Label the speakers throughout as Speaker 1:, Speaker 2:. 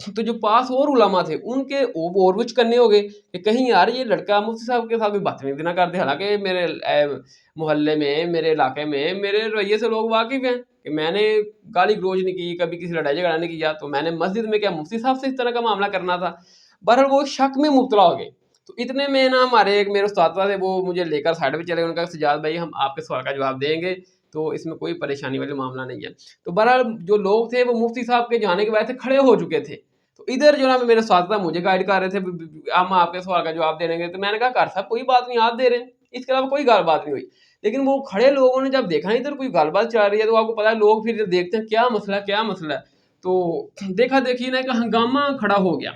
Speaker 1: تو جو پاس اور علماء تھے ان کے اور کچھ کرنے ہو گئے کہ کہیں یار یہ لڑکا مفتی صاحب کے ساتھ کوئی بدتمیزی نہ کر دے. حالانکہ میرے محلے میں, میرے علاقے میں, میرے رویے سے لوگ واقف ہیں کہ میں نے گالی گلوچ نہیں کی, کبھی کسی لڑائی جھگڑا نہیں کیا, تو میں نے مسجد میں کیا مفتی صاحب سے اس طرح کا معاملہ کرنا تھا. بہرحال وہ شک میں مبتلا ہو گئے. تو اتنے میں نا ہمارے ایک میرے استاد تھے, وہ مجھے لے کر سائڈ پہ چلے گئے. ان کا سجاد بھائی ہم آپ کے سوال کا جواب دیں گے, تو اس میں کوئی پریشانی والا معاملہ نہیں ہے. تو بہرحال جو لوگ تھے وہ مفتی صاحب کے جانے کے بعد سے کھڑے ہو چکے تھے. تو ادھر جو نا میرے اساتذہ مجھے گائیڈ کر رہے تھے, ہم آپ کے سوال کا جواب دے دیں گے. تو میں نے کہا کر صاحب کوئی بات نہیں, آپ دے رہے ہیں, اس کے علاوہ کوئی بات نہیں ہوئی. لیکن وہ کھڑے لوگوں نے جب دیکھا ادھر کوئی گل بات چل رہی ہے, تو آپ کو پتا ہے لوگ پھر دیکھتے ہیں کیا مسئلہ ہے. تو دیکھا دیکھی نا ایک ہنگامہ کھڑا ہو گیا.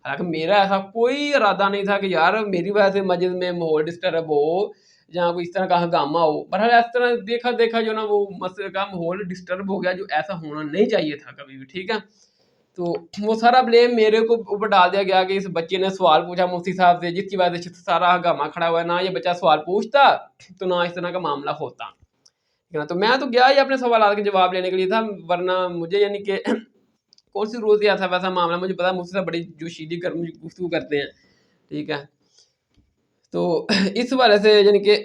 Speaker 1: حالانکہ میرا ایسا کوئی ارادہ نہیں تھا کہ یار میری وجہ سے مسجد میں ماحول ڈسٹرب ہو, جہاں کوئی اس طرح کا ہنگامہ ہو. بہرحال اس طرح دیکھا جو نا وہ مسجد کا ماحول ڈسٹرب ہو گیا, جو ایسا ہونا نہیں چاہیے تھا کبھی بھی. ٹھیک ہے, تو وہ سارا بلیم میرے کو اوپر ڈال دیا گیا کہ اس بچے نے سوال پوچھا مفتی صاحب سے, جس کی وجہ سے سارا ہنگامہ کھڑا ہوا ہے. نہ یہ بچہ سوال پوچھتا تو نہ اس طرح کا معاملہ ہوتا. تو میں تو گیا ہی اپنے سوالات کے جواب لینے کے لیے تھا, ورنہ مجھے یعنی کہ کون سی روز یا تھا ویسا معاملہ. مجھے پتا مجھ سے بڑی جوشیدگی گفتگو کرتے ہیں. ٹھیک ہے, تو اس حوالے سے یعنی کہ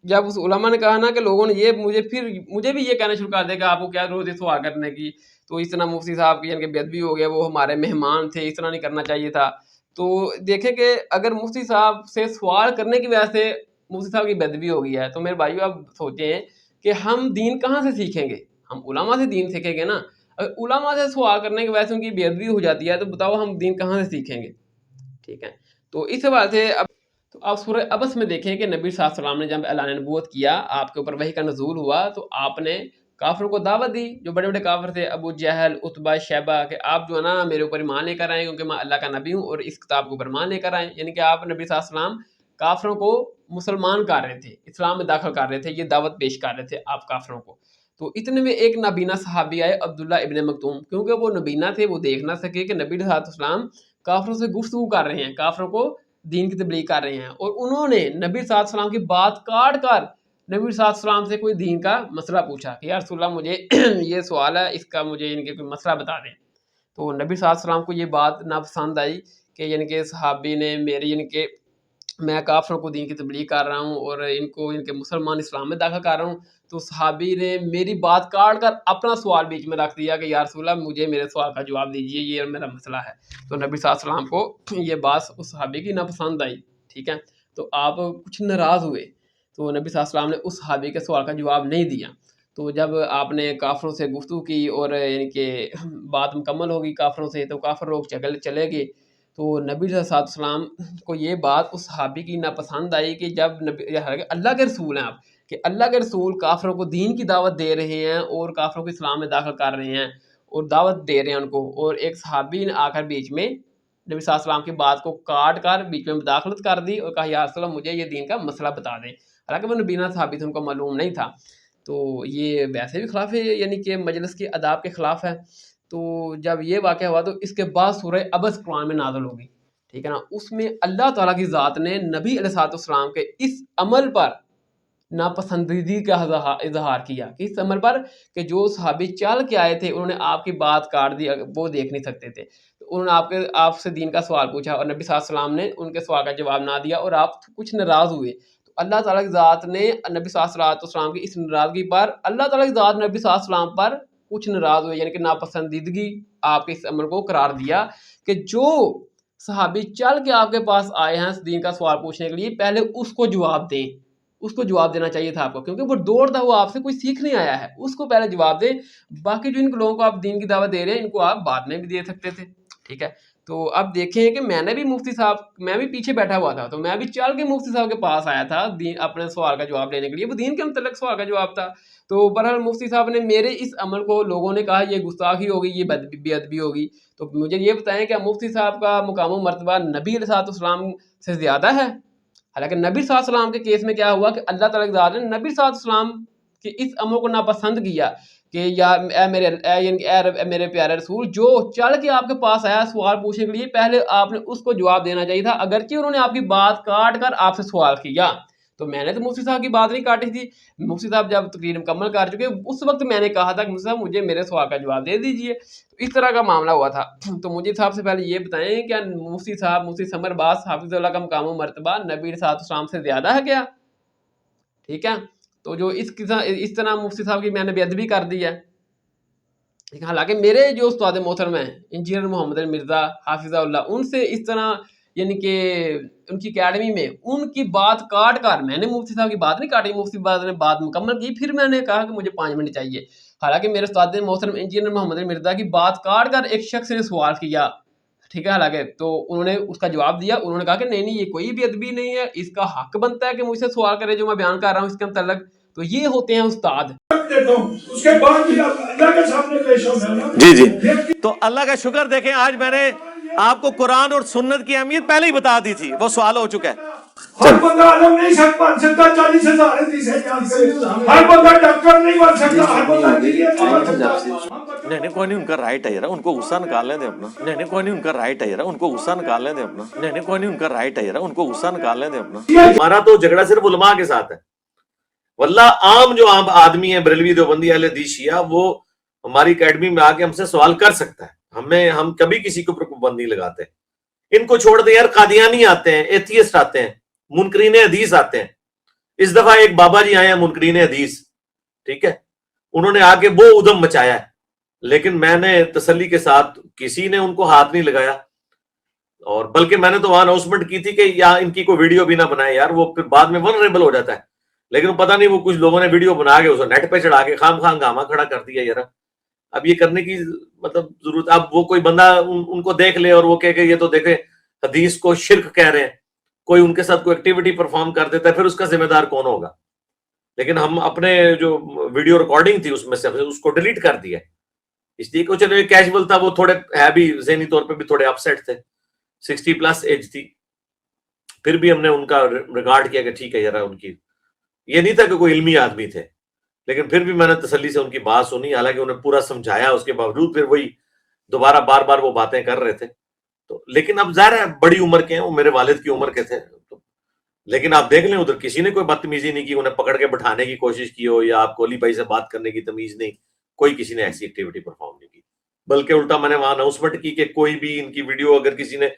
Speaker 1: جب اس علماء نے کہا نا کہ لوگوں نے یہ مجھے بھی یہ کہنا شروع کر دیا کہ آپ کو کیا ضرورت ہے سوال کرنے کی, تو اس طرح مفتی صاحب کی یعنی کہ بے ادبی ہو گیا, وہ ہمارے مہمان تھے, اس طرح نہیں کرنا چاہیے تھا. تو دیکھیں کہ اگر مفتی صاحب سے سوال کرنے کی وجہ سے مفتی صاحب کی بے ادبی ہو گئی ہے, تو میرے بھائیو آپ سوچیں کہ ہم دین کہاں سے سیکھیں گے؟ ہم علماء سے دین سیکھیں گے نا. اگر علماء سے سوال کرنے کی وجہ سے ان کی بے ادبی ہو جاتی ہے, تو بتاؤ ہم دین کہاں سے سیکھیں گے؟ ٹھیک ہے, تو اس حوالے سے تو آپ سورہ عبس میں دیکھیں کہ نبی صلی اللہ علیہ وسلم نے جب اعلان نبوت کیا, آپ کے اوپر وحی کا نزول ہوا, تو آپ نے کافروں کو دعوت دی, جو بڑے بڑے کافر تھے, ابو جہل, عتبہ, شیبہ, کہ آپ جو ہے نا میرے اوپر ایمان لے کر آئیں, کیونکہ میں اللہ کا نبی ہوں, اور اس کتاب کے اوپر ایمان لے کر آئیں. یعنی کہ آپ نبی صلی اللہ علیہ وسلم کافروں کو مسلمان کر رہے تھے, اسلام میں داخل کر رہے تھے, یہ دعوت پیش کر رہے تھے آپ کافروں کو. تو اتنے میں ایک نابینا صحابی آئے, عبداللہ ابن مکتوم, کیونکہ وہ نبینا تھے, وہ دیکھ نہ سکے کہ نبی صلی اللہ علیہ وسلم کافروں سے گفتگو کر رہے ہیں, کافروں کو دین کی تبلیغ کر رہے ہیں, اور انہوں نے نبی صلی اللہ علیہ وسلم کی بات کاٹ کر نبی صلی اللہ علیہ وسلم سے کوئی دین کا مسئلہ پوچھا کہ یا رسول اللہ مجھے یہ سوال ہے, اس کا مجھے یعنی کہ کوئی مسئلہ بتا دیں. تو نبی صلی اللہ علیہ وسلم کو یہ بات ناپسند آئی کہ یعنی کہ صحابی نے میری یعنی کہ میں کافروں کو دین کی تبلیغ کر رہا ہوں اور ان کو ان کے مسلمان اسلام میں داخل کر رہا ہوں. تو صحابی نے میری بات کاٹ کر اپنا سوال بیچ میں رکھ دیا کہ یا رسول اللہ مجھے میرے سوال کا جواب دیجیے, یہ میرا مسئلہ ہے. تو نبی صلی اللہ علیہ وسلم کو یہ بات اس صحابی کی ناپسند آئی. ٹھیک ہے, تو آپ کچھ ناراض ہوئے, تو نبی صلی اللہ علیہ وسلم نے اس صحابی کے سوال کا جواب نہیں دیا. تو جب آپ نے کافروں سے گفتگو کی اور یعنی کہ بات مکمل ہوگی کافروں سے, تو کافر لوگ چلے گئے. تو نبی صلی اللہ علیہ وسلم کو یہ بات اس صحابی کی ناپسند آئی کہ جب نبی اللہ کے رسول ہیں آپ, کہ اللہ کے رسول کافروں کو دین کی دعوت دے رہے ہیں اور کافروں کو اسلام میں داخل کر رہے ہیں اور دعوت دے رہے ہیں ان کو, اور ایک صحابی نے آ کر بیچ میں نبی صلی اللہ علیہ وسلم کی بات کو کاٹ کر بیچ میں مداخلت کر دی اور کہا یا رسول اللہ مجھے یہ دین کا مسئلہ بتا دیں. حالانکہ وہ نبینا صحابی تھے, ان کو معلوم نہیں تھا. تو یہ ویسے بھی خلاف ہے, یعنی کہ مجلس کے آداب کے خلاف ہے. تو جب یہ واقعہ ہوا تو اس کے بعد سورہ عبس قرآن میں نازل ہوگی. ٹھیک ہے نا, اس میں اللہ تعالیٰ کی ذات نے نبی علیہ السلام کے اس عمل پر ناپسندیدگی کا اظہار کیا, کہ اس عمل پر کہ جو صحابی چل کے آئے تھے انہوں نے آپ کی بات کاٹ دی, وہ دیکھ نہیں سکتے تھے, تو انہوں نے آپ سے دین کا سوال پوچھا اور نبی صلی اللہ علیہ وسلم نے ان کے سوال کا جواب نہ دیا اور آپ کچھ ناراض ہوئے. تو اللہ تعالیٰ کی ذات نے نبی صلی اللہ علیہ وسلم کی اس ناراضگی پر اللہ تعالیٰ کی ذات نبی صلی اللہ علیہ وسلم پر کچھ ناراض ہوئے, یعنی کہ ناپسندیدگی آپ کے اس عمل کو قرار دیا کہ جو صحابی چل کے آپ کے پاس آئے ہیں دین کا سوال پوچھنے کے لیے, پہلے اس کو جواب دیں, اس کو جواب دینا چاہیے تھا آپ کو, کیونکہ وہ دوڑتا ہوا آپ سے کوئی سیکھنے آیا ہے, اس کو پہلے جواب دیں. باقی جو ان لوگوں کو آپ دین کی دعوت دے رہے ہیں ان کو آپ بعد میں بھی دے سکتے تھے. ٹھیک ہے, تو اب دیکھیں کہ میں نے بھی مفتی صاحب, میں بھی پیچھے بیٹھا ہوا تھا, تو میں بھی چل کے مفتی صاحب کے پاس آیا تھا اپنے سوال کا جواب لینے کے لیے, وہ دین کے متعلق سوال کا جواب تھا. تو بہرحال مفتی صاحب نے میرے اس عمل کو لوگوں نے کہا یہ گستاخی ہوگی, یہ بے ادبی ہوگی. تو مجھے یہ بتائیں کہ مفتی صاحب کا مقام و مرتبہ نبی علیہ السلام سے زیادہ ہے؟ حالانکہ نبی صلی اللہ علیہ وسلم کے کیس میں کیا ہوا کہ اللہ تعالیٰ کی ذات نے نبی صلی اللہ علیہ وسلم کے اس عمل کو ناپسند کیا کہ یا اے میرے پیارے رسول, جو چل کے آپ کے پاس آیا سوال پوچھنے کے لیے پہلے آپ نے اس کو جواب دینا چاہیے تھا, اگرچہ انہوں نے آپ کی بات کاٹ کر آپ سے سوال کیا. تو میں نے تو مفتی صاحب کی بات نہیں کاٹی تھی. مفتی صاحب جب تقریر مکمل کر چکے اس وقت میں نے کہا تھا کہ مفتی صاحب مجھے میرے سوال کا جواب دے دیجیے. اس طرح کا معاملہ ہوا تھا. تو مجھے صاحب سے پہلے یہ بتائیں کیا مفتی صاحب مفتی ثمر باز حافظ اللہ کا مقام و مرتبہ نبی صلی اللہ علیہ وسلم سے زیادہ ہے کیا؟ ٹھیک ہے. تو جو اس طرح مفتی صاحب کی میں نے بے ادبی کر دی ہے. حالانکہ میرے جو استاد محترم ہیں انجینئر محمد علی مرزا حافظہ اللہ, ان سے اس طرح یعنی کہ ان کی اکیڈمی میں ان کی بات کاٹ کر میں نے مفتی صاحب کی بات نہیں کاٹی, مفتی صاحب نے بات مکمل کی, پھر میں نے کہا کہ مجھے 5 منٹ چاہیے. حالانکہ میرے استاد محترم انجینئر محمد علی مرزا کی بات کاٹ کر ایک شخص نے سوال کیا, ٹھیک ہے, حالانکہ تو انہوں نے اس کا جواب دیا. انہوں نے کہا کہ نہیں یہ کوئی بھی ادبی نہیں ہے, اس کا حق بنتا ہے کہ مجھ سے سوال کرے جو میں بیان کر رہا ہوں اس کے متعلق. تو یہ ہوتے ہیں استاد.
Speaker 2: اس کے بعد بھی اللہ کے سامنے پیش ہونا.
Speaker 3: جی تو اللہ کا شکر دیکھیں, آج میں نے آپ کو قرآن اور سنت کی اہمیت پہلے ہی بتا دی تھی, وہ سوال ہو چکا ہے.
Speaker 2: ہر بندہ عالم نہیں بن سکتا, 40,000 حدیث ہے. ہر بندہ ڈاکٹر نہیں بن سکتا, ہر بندہ انجینئر نہیں بن سکتا.
Speaker 3: نہیں کوئی نہیں, ان کا رائٹ ہے یار, ان کو غصہ نکال لیں دیں اپنا. نہیں کوئی نہیں, ان کا رائٹ ہے یار, ان کو غصہ نکال لیں دیں اپنا. نہیں کوئی نہیں, ان کا رائٹ ہے یار, ان کو غصہ نکال لیں دیں اپنا.
Speaker 4: ہمارا تو جھگڑا صرف علماء کے ساتھ ہے. واللہ عام جو عام آدمی ہے, بریلوی دیوبندی اہل حدیث شیعہ, وہ ہماری اکیڈمی میں آ کے ہم سے سوال کر سکتا ہے. ہم کبھی کسی کو پابند نہیں لگاتے. ان کو چھوڑ دیں یار, قادیانی آتے ہیں, ایتھیسٹ آتے ہیں, منکرین حدیث آتے ہیں. اس دفعہ ایک بابا جی آئے ہیں منکرین حدیث, ٹھیک ہے, انہوں نے آ کے وہ ادھم مچایا ہے, لیکن میں نے تسلی کے ساتھ, کسی نے ان کو ہاتھ نہیں لگایا, اور بلکہ میں نے تو وہاں اناؤنسمنٹ کی تھی کہ یا ان کی کوئی ویڈیو بھی نہ بنائے یار, وہ پھر بعد میں ولنریبل ہو جاتا ہے. لیکن پتہ نہیں وہ کچھ لوگوں نے ویڈیو بنا کے اسے نیٹ پہ چڑھا کے خام گاما کھڑا کر دیا یار. اب یہ کرنے کی مطلب ضرورت, اب وہ کوئی بندہ ان کو دیکھ لے اور وہ کہے کہ یہ تو دیکھیں حدیث کو شرک کہہ رہے ہیں, کوئی ان کے ساتھ کوئی ایکٹیویٹی پرفارم کر دیتا ہے, پھر اس کا ذمہ دار کون ہوگا؟ لیکن ہم اپنے جو ویڈیو ریکارڈنگ تھی اس میں سے اس کو ڈیلیٹ کر دیا, اس لیے کہ چلو یہ کیجول تھا, وہ تھوڑے ہے بھی ذہنی طور پہ بھی تھوڑے اپ سیٹ تھے, 60+ ایج تھی. پھر بھی ہم نے ان کا ریکارڈ کیا کہ ٹھیک ہے یار, ان کی یہ نہیں تھا کہ کوئی علمی آدمی تھے, لیکن پھر بھی میں نے تسلی سے ان کی بات سنی, حالانکہ انہیں پورا سمجھایا, اس کے باوجود پھر وہی دوبارہ بار بار وہ باتیں کر رہے تھے. تو لیکن اب ظاہر ہے بڑی عمر کے ہیں, وہ میرے والد کی عمر کے تھے, لیکن آپ دیکھ لیں ادھر کسی نے کوئی بدتمیزی نہیں کی, انہیں پکڑ کے بٹھانے کی کوشش کی ہو, یا آپ کو علی بھائی سے بات کرنے کی تمیز نہیں, کوئی کسی نے ایسی ایکٹیویٹی پرفارم نہیں کی. بلکہ الٹا میں نے وہاں اناؤنسمنٹ کی کہ کوئی بھی ان کی ویڈیو اگر کسی نے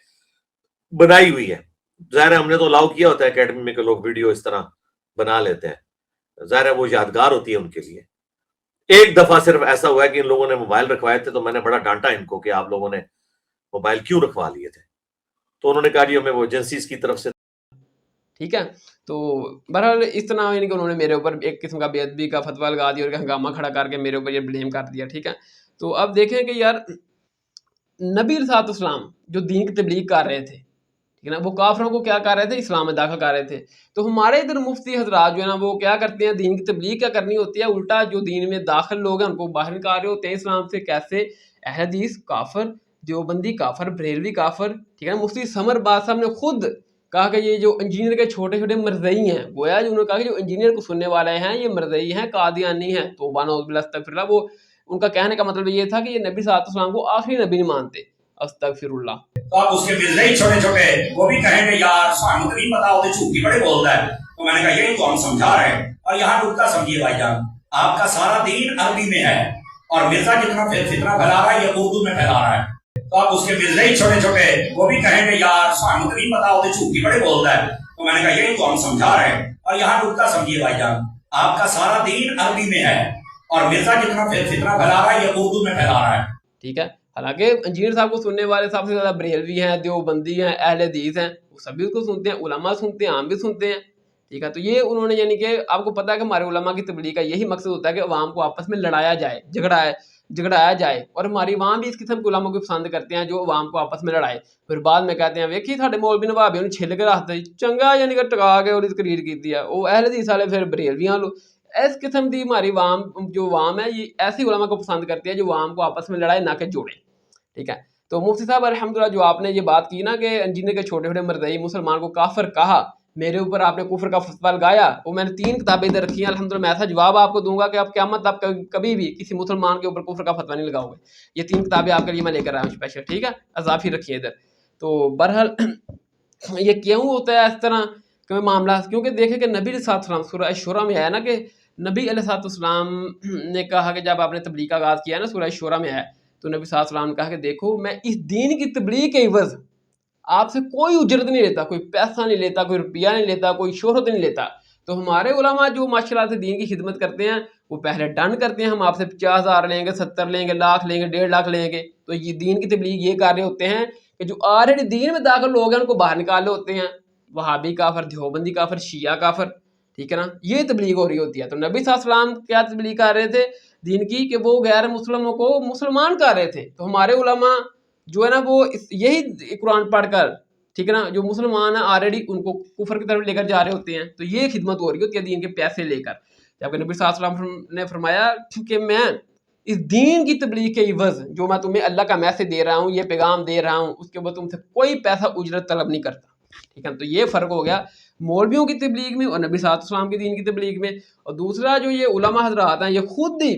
Speaker 4: بنائی ہوئی ہے, ظاہر ہے ہم نے تو الاؤ کیا ہوتا ہے اکیڈمی میں کہ لوگ ویڈیو اس طرح بنا لیتے ہیں, ظاہر ہے وہ یادگار ہوتی ہے ان کے لیے. ایک دفعہ صرف ایسا ہوا ہے کہ ان لوگوں نے موبائل رکھوائے تھے, تو میں نے بڑا ڈانٹا ان کو کہ آپ لوگوں نے موبائل کیوں رکھوا لیے تھے, تو انہوں نے کہا جی ہمیں وہ ایجنسیز کی طرف سے.
Speaker 1: ٹھیک ہے. تو بہرحال اس طرح یعنی کہ انہوں نے میرے اوپر ایک قسم کا بے ادبی کا فتویٰ لگا دیا اور ہنگامہ کھڑا کر کے میرے اوپر یہ بلیم کر دیا. ٹھیک ہے. تو اب دیکھیں کہ یار نبی علیہ السلام جو دین کی تبلیغ کر رہے تھے, ٹھیک ہے نا, وہ کافروں کو کیا کر رہے تھے, اسلام میں داخل کر رہے تھے. تو ہمارے ادھر مفتی حضرات جو ہے نا وہ کیا کرتے ہیں, دین کی تبلیغ کیا کرنی ہوتی ہے, الٹا جو دین میں داخل لوگ ہیں ان کو باہر نکال رہے ہوتے ہیں اسلام سے. کیسے؟ اہل حدیث کافر, دیوبندی کافر, بریلوی کافر. ٹھیک ہے. مفتی ثمر باز صاحب نے خود کہا کہ یہ جو انجینئر کے چھوٹے چھوٹے مرزئی ہیں, گویا انہوں نے کہا کہ جو انجینئر کو سننے والے ہیں یہ مرزئی ہیں, قادیانی ہیں. تو نعوذ باللہ استغفر اللہ, وہ ان کا کہنے کا مطلب یہ تھا کہ یہ نبی صلی اللہ علیہ وسلم کو آخری نبی نہیں مانتے. استغفر اللہ.
Speaker 5: تو آپ اس کے مرزئی چھوٹے چھوٹے وہ بھی کہیں گے یار سانو تو نہیں پتا, وہ جھوٹی بڑے بولتا ہے. تو میں نے کہا یہی تو ہم سمجھا رہے ہیں. اور یہاں نکتہ سمجھیے بھائی جان, آپ کا سارا دین عربی میں ہے, اور مرزا جتنا فتنہ پھیلا رہا ہے یہ اردو میں پھیلا رہا ہے. تو آپ اس کے مرزئی چھوٹے چھوٹے وہ بھی کہیں گے یار سانو تو نہیں پتا, وہ جھوٹی بڑے بولتا ہے. تو میں نے کہا یہی تو ہم سمجھا رہے ہیں. اور یہاں نکتہ سمجھیے بھائی جان, آپ کا سارا دین عربی میں ہے, اور مرزا جتنا فتنہ پھیلا رہا ہے یہ اردو میں پھیلا رہا ہے.
Speaker 1: ٹھیک ہے. حالانکہ انجینئر صاحب کو سننے والے سب سے زیادہ بریلوی ہیں, دیوبندی ہیں, اہل حدیث ہیں, وہ سبھی اس کو سنتے ہیں, علماء سنتے ہیں, عام بھی سنتے ہیں. ٹھیک ہے. تو یہ انہوں نے یعنی کہ آپ کو پتہ ہے کہ ہمارے علماء کی تبلیغ کا یہی مقصد ہوتا ہے کہ عوام کو آپس میں لڑایا جائے, جھگڑایا جائے. اور ہماری عوام بھی اس قسم کے علماء کو پسند کرتے ہیں جو عوام کو آپس میں لڑائے, پھر بعد میں کہتے ہیں ویکھی ساڈے مولوی نواب نے چھل کے رکھتا چنگا یعنی کہ ٹکا کے اور تقریر کی ہے, وہ اہل حدیث والے پھر بریلویاں لو. اس قسم کی ہماری عوام جو عوام ہے یہ ایسی علماء کو پسند کرتی ہے جو عوام کو آپس میں لڑائے نہ کہ جوڑے. ٹھیک ہے. تو مفتی صاحب الحمدللہ جو آپ نے یہ بات کی نا کہ انجینئر کے چھوٹے چھوٹے مرزئی مسلمان کو کافر کہا, میرے اوپر آپ نے کفر کا فتویٰ لگایا, وہ میں نے 3 کتابیں ادھر رکھی ہیں الحمدللہ. میں ایسا جواب آپ کو دوں گا کہ آپ قیامت آپ کبھی بھی کسی مسلمان کے اوپر کفر کا فتویٰ نہیں لگاؤ گے. یہ 3 کتابیں آپ کے لیے میں لے کر آیا ہوں اسپیشل. ٹھیک ہے. اضافی رکھیے ادھر. تو بہرحال یہ کیوں ہوتا ہے اس طرح کہ معاملہ، کیونکہ دیکھیں کہ نبی علیہ السلام سورہ شورى میں آیا نا کہ نبی علیہ السلام نے کہا کہ جب آپ نے تبلیغ کا آغاز کیا نا، سورہ شورى میں آیا تو نبی صلی اللہ علیہ وسلم نے کہا کہ دیکھو میں اس دین کی تبلیغ کے عوض آپ سے کوئی اجرت نہیں لیتا، کوئی پیسہ نہیں لیتا، کوئی روپیہ نہیں لیتا، کوئی شہرت نہیں لیتا. تو ہمارے علماء جو ماشاء اللہ سے دین کی خدمت کرتے ہیں وہ پہلے ڈن کرتے ہیں ہم آپ سے 50,000 لیں گے، 70 لیں گے، لاکھ لیں گے، 1.5 لاکھ لیں گے. تو یہ دین کی تبلیغ یہ کر رہے ہوتے ہیں کہ جو آلریڈی دین میں داخل لوگ ہیں ان کو باہر نکالے ہوتے ہیں، وہابی کافر، دیوبندی کافر، شیعہ کافر، ٹھیک ہے نا، یہ تبلیغ ہو رہی ہوتی ہے. تو نبی صلی اللہ علیہ وسلم کیا تبلیغ کر رہے تھے دین کی کہ وہ غیر مسلموں کو مسلمان کر رہے تھے. تو ہمارے علماء جو ہے نا وہ یہی قرآن پڑھ کر، ٹھیک ہے نا، جو مسلمان ہیں آلریڈی ان کو کفر کی طرف لے کر جا رہے ہوتے ہیں. تو یہ خدمت ہو رہی ہوتی ہے دین کے پیسے لے کر. جبکہ نبی صلی اللہ علیہ وسلم نے فرمایا کہ میں اس دین کی تبلیغ کے عوض جو میں تمہیں اللہ کا میسج دے رہا ہوں، یہ پیغام دے رہا ہوں، اس کے بعد تم سے کوئی پیسہ اجرت طلب نہیں کرتا. ٹھیک ہے، تو یہ فرق ہو گیا مولویوں کی تبلیغ میں اور نبی صلی اللہ علیہ وسلم کی دین کی تبلیغ میں. اور دوسرا جو یہ علماء حضرات ہیں یہ خود ہی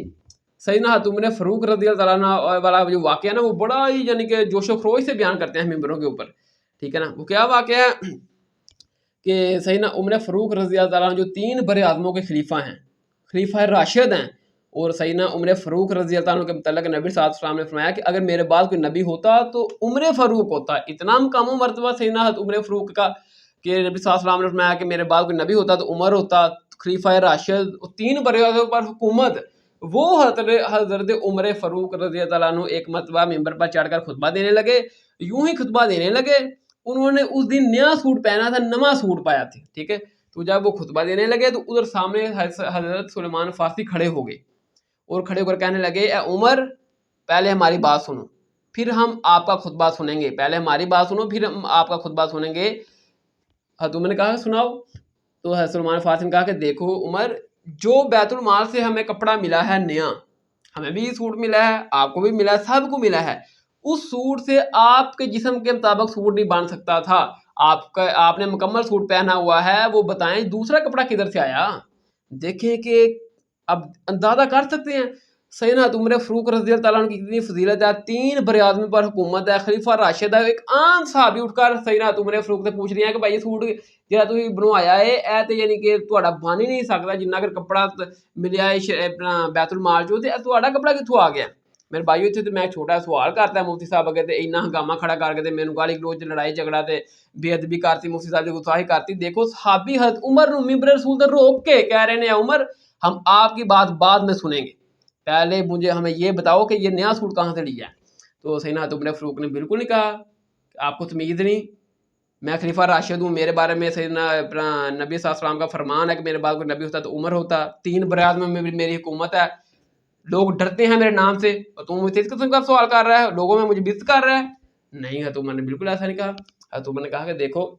Speaker 1: سیدنا عمر فاروق رضی اللہ عنہ والا جو واقعہ ہے نا وہ بڑا ہی یعنی کہ جوش و خروش سے بیان کرتے ہیں ممبروں کے اوپر. ٹھیک ہے نا، وہ کیا واقعہ ہے کہ سیدنا عمر فاروق رضی اللہ عنہ جو 3 بر اعظموں کے خلیفہ ہیں، خلیفہ راشد ہیں، اور سیدنا عمر فاروق رضی اللہ عنہ کے متعلق نبی صلی اللہ علیہ وسلم نے فرمایا کہ اگر میرے بعد کوئی نبی ہوتا تو عمر فاروق ہوتا. اتنا مقام و مرتبہ سیدنا عمر فاروق کا کہ نبی صلی اللہ علیہ وسلم نے فرمایا کہ میرے بعد کوئی نبی ہوتا تو عمر ہوتا. خلیفہ راشد 3 بر اعظموں پر حکومت، وہ حضرت عمر فاروق رضی اللہ عنہ ایک مرتبہ ممبر پر چڑھ کر خطبہ دینے لگے. یوں ہی خطبہ دینے لگے، انہوں نے اس دن نیا سوٹ پہنا تھا، نواں سوٹ پایا تھا. ٹھیک ہے، تو جب وہ خطبہ دینے لگے تو ادھر سامنے حضرت سلیمان فارسی کھڑے ہو گئے اور کھڑے ہو کر کہنے لگے اے عمر پہلے ہماری بات سنو پھر ہم آپ کا خطبہ سنیں گے، پہلے ہماری بات سنو پھر ہم آپ کا خطبہ سنیں گے. حضرت عمر نے کہا سناؤ. تو حضرت سلیمان فارسی نے کہا کہ دیکھو عمر، جو بیت المال سے ہمیں کپڑا ملا ہے نیا، ہمیں بھی سوٹ ملا ہے، آپ کو بھی ملا ہے، سب کو ملا ہے، اس سوٹ سے آپ کے جسم کے مطابق سوٹ نہیں بن سکتا تھا. آپ نے مکمل سوٹ پہنا ہوا ہے، وہ بتائیں دوسرا کپڑا کدھر سے آیا. دیکھیں کہ اب اندازہ کر سکتے ہیں سیدنا عمر فاروق رضی اللہ عنہ کی کتنی فضیلت ہے. 3 بر اعظم پر حکومت ہے، خلیفہ راشد ہے. ایک عام صحابی اٹھ کر سیدنا عمر فاروق سے پوچھ رہے ہیں کہ بھائی یہ سوٹ جہاں تھی بنوایا ہے اے تے یعنی کہ تہاڈا بن ہی نہیں سکتا، جنہ اگر کپڑا ملیا ہے اپنا بیت المال چوں تے تہاڈا کپڑا کتھوں آ گیا. میرے بھائیو اتنے تو میں چھوٹا سوال کرتا ہے مفتی صاحب اگے تے اینا ہنگامہ کھڑا کر کے تے مینوں گالی گلوچ لڑائی جھگڑا تے بے ادبی کرتی، مفتی صاحب کی گستاخی کرتی. دیکھو صحابی حضرت عمر نو ممبر رسول تے روک کے کہہ رہے ہیں عمر ہم آپ کی بات بعد میں سنیں گے، پہلے ہمیں یہ بتاؤ کہ یہ نیا سوٹ کہاں سے لیا ہے. تو سیدنا عمر فاروق نے بالکل نہیں کہا آپ کو تمیز نہیں، میں خلیفہ راشد ہوں، میرے بارے میں سیدنا نبی صلی اللہ علیہ وسلم کا فرمان ہے کہ میرے بعد کوئی نبی ہوتا تو عمر ہوتا. 3 بر اعظم میں میری حکومت ہے، لوگ ڈرتے ہیں میرے نام سے، اور تم مجھے اس قسم کا سوال کر رہا ہے، لوگوں میں مجھے بزت کر رہا ہے. نہیں ہے، تم نے بالکل ایسا نہیں کہا. تم نے کہا کہ دیکھو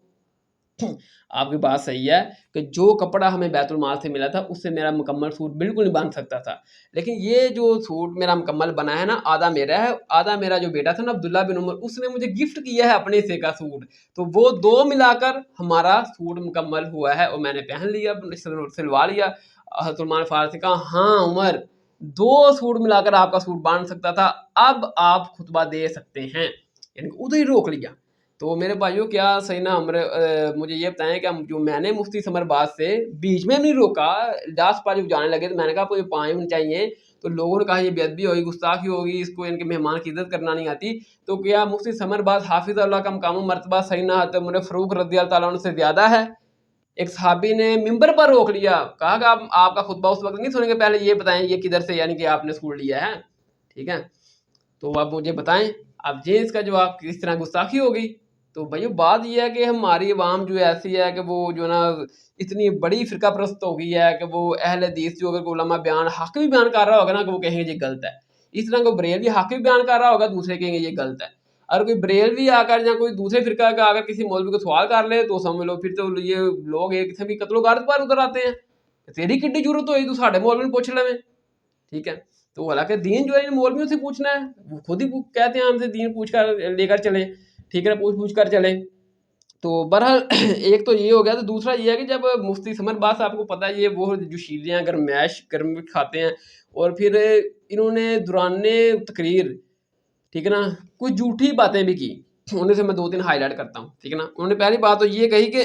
Speaker 1: آپ کی بات صحیح ہے کہ جو کپڑا ہمیں بیت المال سے ملا تھا اس سے میرا مکمل سوٹ بالکل نہیں بن سکتا تھا، لیکن یہ جو سوٹ میرا مکمل بنا ہے نا آدھا میرا ہے، آدھا میرا جو بیٹا تھا نا عبداللہ بن عمر اس نے مجھے گفٹ کیا ہے اپنے حصے کا سوٹ، تو وہ 2 ملا کر ہمارا سوٹ مکمل ہوا ہے اور میں نے پہن لیا، سلوا لیا. حضرت سلمان فارسی کہا ہاں عمر 2 سوٹ ملا کر آپ کا سوٹ بن سکتا تھا، اب آپ خطبہ دے سکتے ہیں، یعنی کہ ادھر ہی روک لیا. تو میرے بھائیوں کیا سیدنا عمر مجھے یہ بتائیں کہ جو میں نے مفتی ثمر باز سے بیچ میں نہیں روکا، لاسٹ پار جب جانے لگے تو میں نے کہا آپ کو یہ 5 منٹ چاہیے، تو لوگوں نے کہا یہ بے ادبی ہوگی، گستاخی ہوگی، اس کو ان کے مہمان کی عزت کرنا نہیں آتی. تو کیا مفتی ثمر باز حافظ اللہ کا مقام و مرتبہ سیدنا عمر فاروق رضی اللہ تعالیٰ عنہ سے زیادہ ہے؟ ایک صحابی نے ممبر پر روک لیا، کہا کہ آپ کا خطبہ اس وقت نہیں سنیں گے، پہلے یہ بتائیں یہ کدھر سے یعنی کہ آپ نے سوٹ لیا ہے. ٹھیک ہے، تو آپ مجھے بتائیں اب یہ اس کا جواب کس طرح گستاخی ہوگی. تو بھائیو بات یہ ہے کہ ہماری عوام جو ایسی ہے کہ وہ جو نا اتنی بڑی فرقہ پرست ہو گئی ہے کہ وہ اہل حدیث جو اگر علماء بیان حق بھی بیان کر رہا ہوگا نا کہ وہ کہیں گے یہ غلط ہے، اس طرح کوئی بریلوی حق بھی بیان کر رہا ہوگا دوسرے کہیں گے یہ غلط ہے. اور کوئی بریلوی آ کر یا کوئی دوسرے فرقہ کا اگر کسی مولوی کو سوال کر لے تو سمجھ لو پھر تو یہ لوگ ایک قسم کی قتل و غارت پر ادھر آتے ہیں، تیری کڈی ضرورت ہوئی تو ساڈے مولوی پوچھ لیں. ٹھیک ہے، تو حالانکہ دین جو ہے مولویوں سے پوچھنا ہے، وہ خود ہی کہتے ہیں ہم سے دین پوچھ کر لے کر چلیں، ٹھیک ہے، پوچھ کر چلیں. تو بہرحال ایک تو یہ ہو گیا. تو دوسرا یہ ہے کہ جب مفتی ثمر باز آپ کو پتہ ہے یہ وہ جو شیریں ہیں گرمائش گرم کھاتے ہیں، اور پھر انہوں نے دوران تقریر ٹھیک ہے نا کچھ جھوٹی باتیں بھی کی، انہیں سے میں 2-3 ہائی لائٹ کرتا ہوں. ٹھیک ہے نا، انہوں نے پہلی بات تو یہ کہی کہ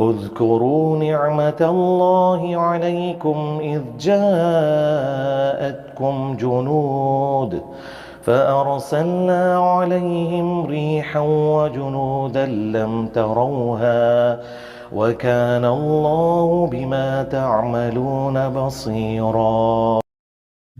Speaker 3: اذكروا نعمة الله عليكم إذ جاءتكم جنود فأرسلنا عليهم ريحا وجنودا لم تروها وكان الله بما تعملون بصيرا۔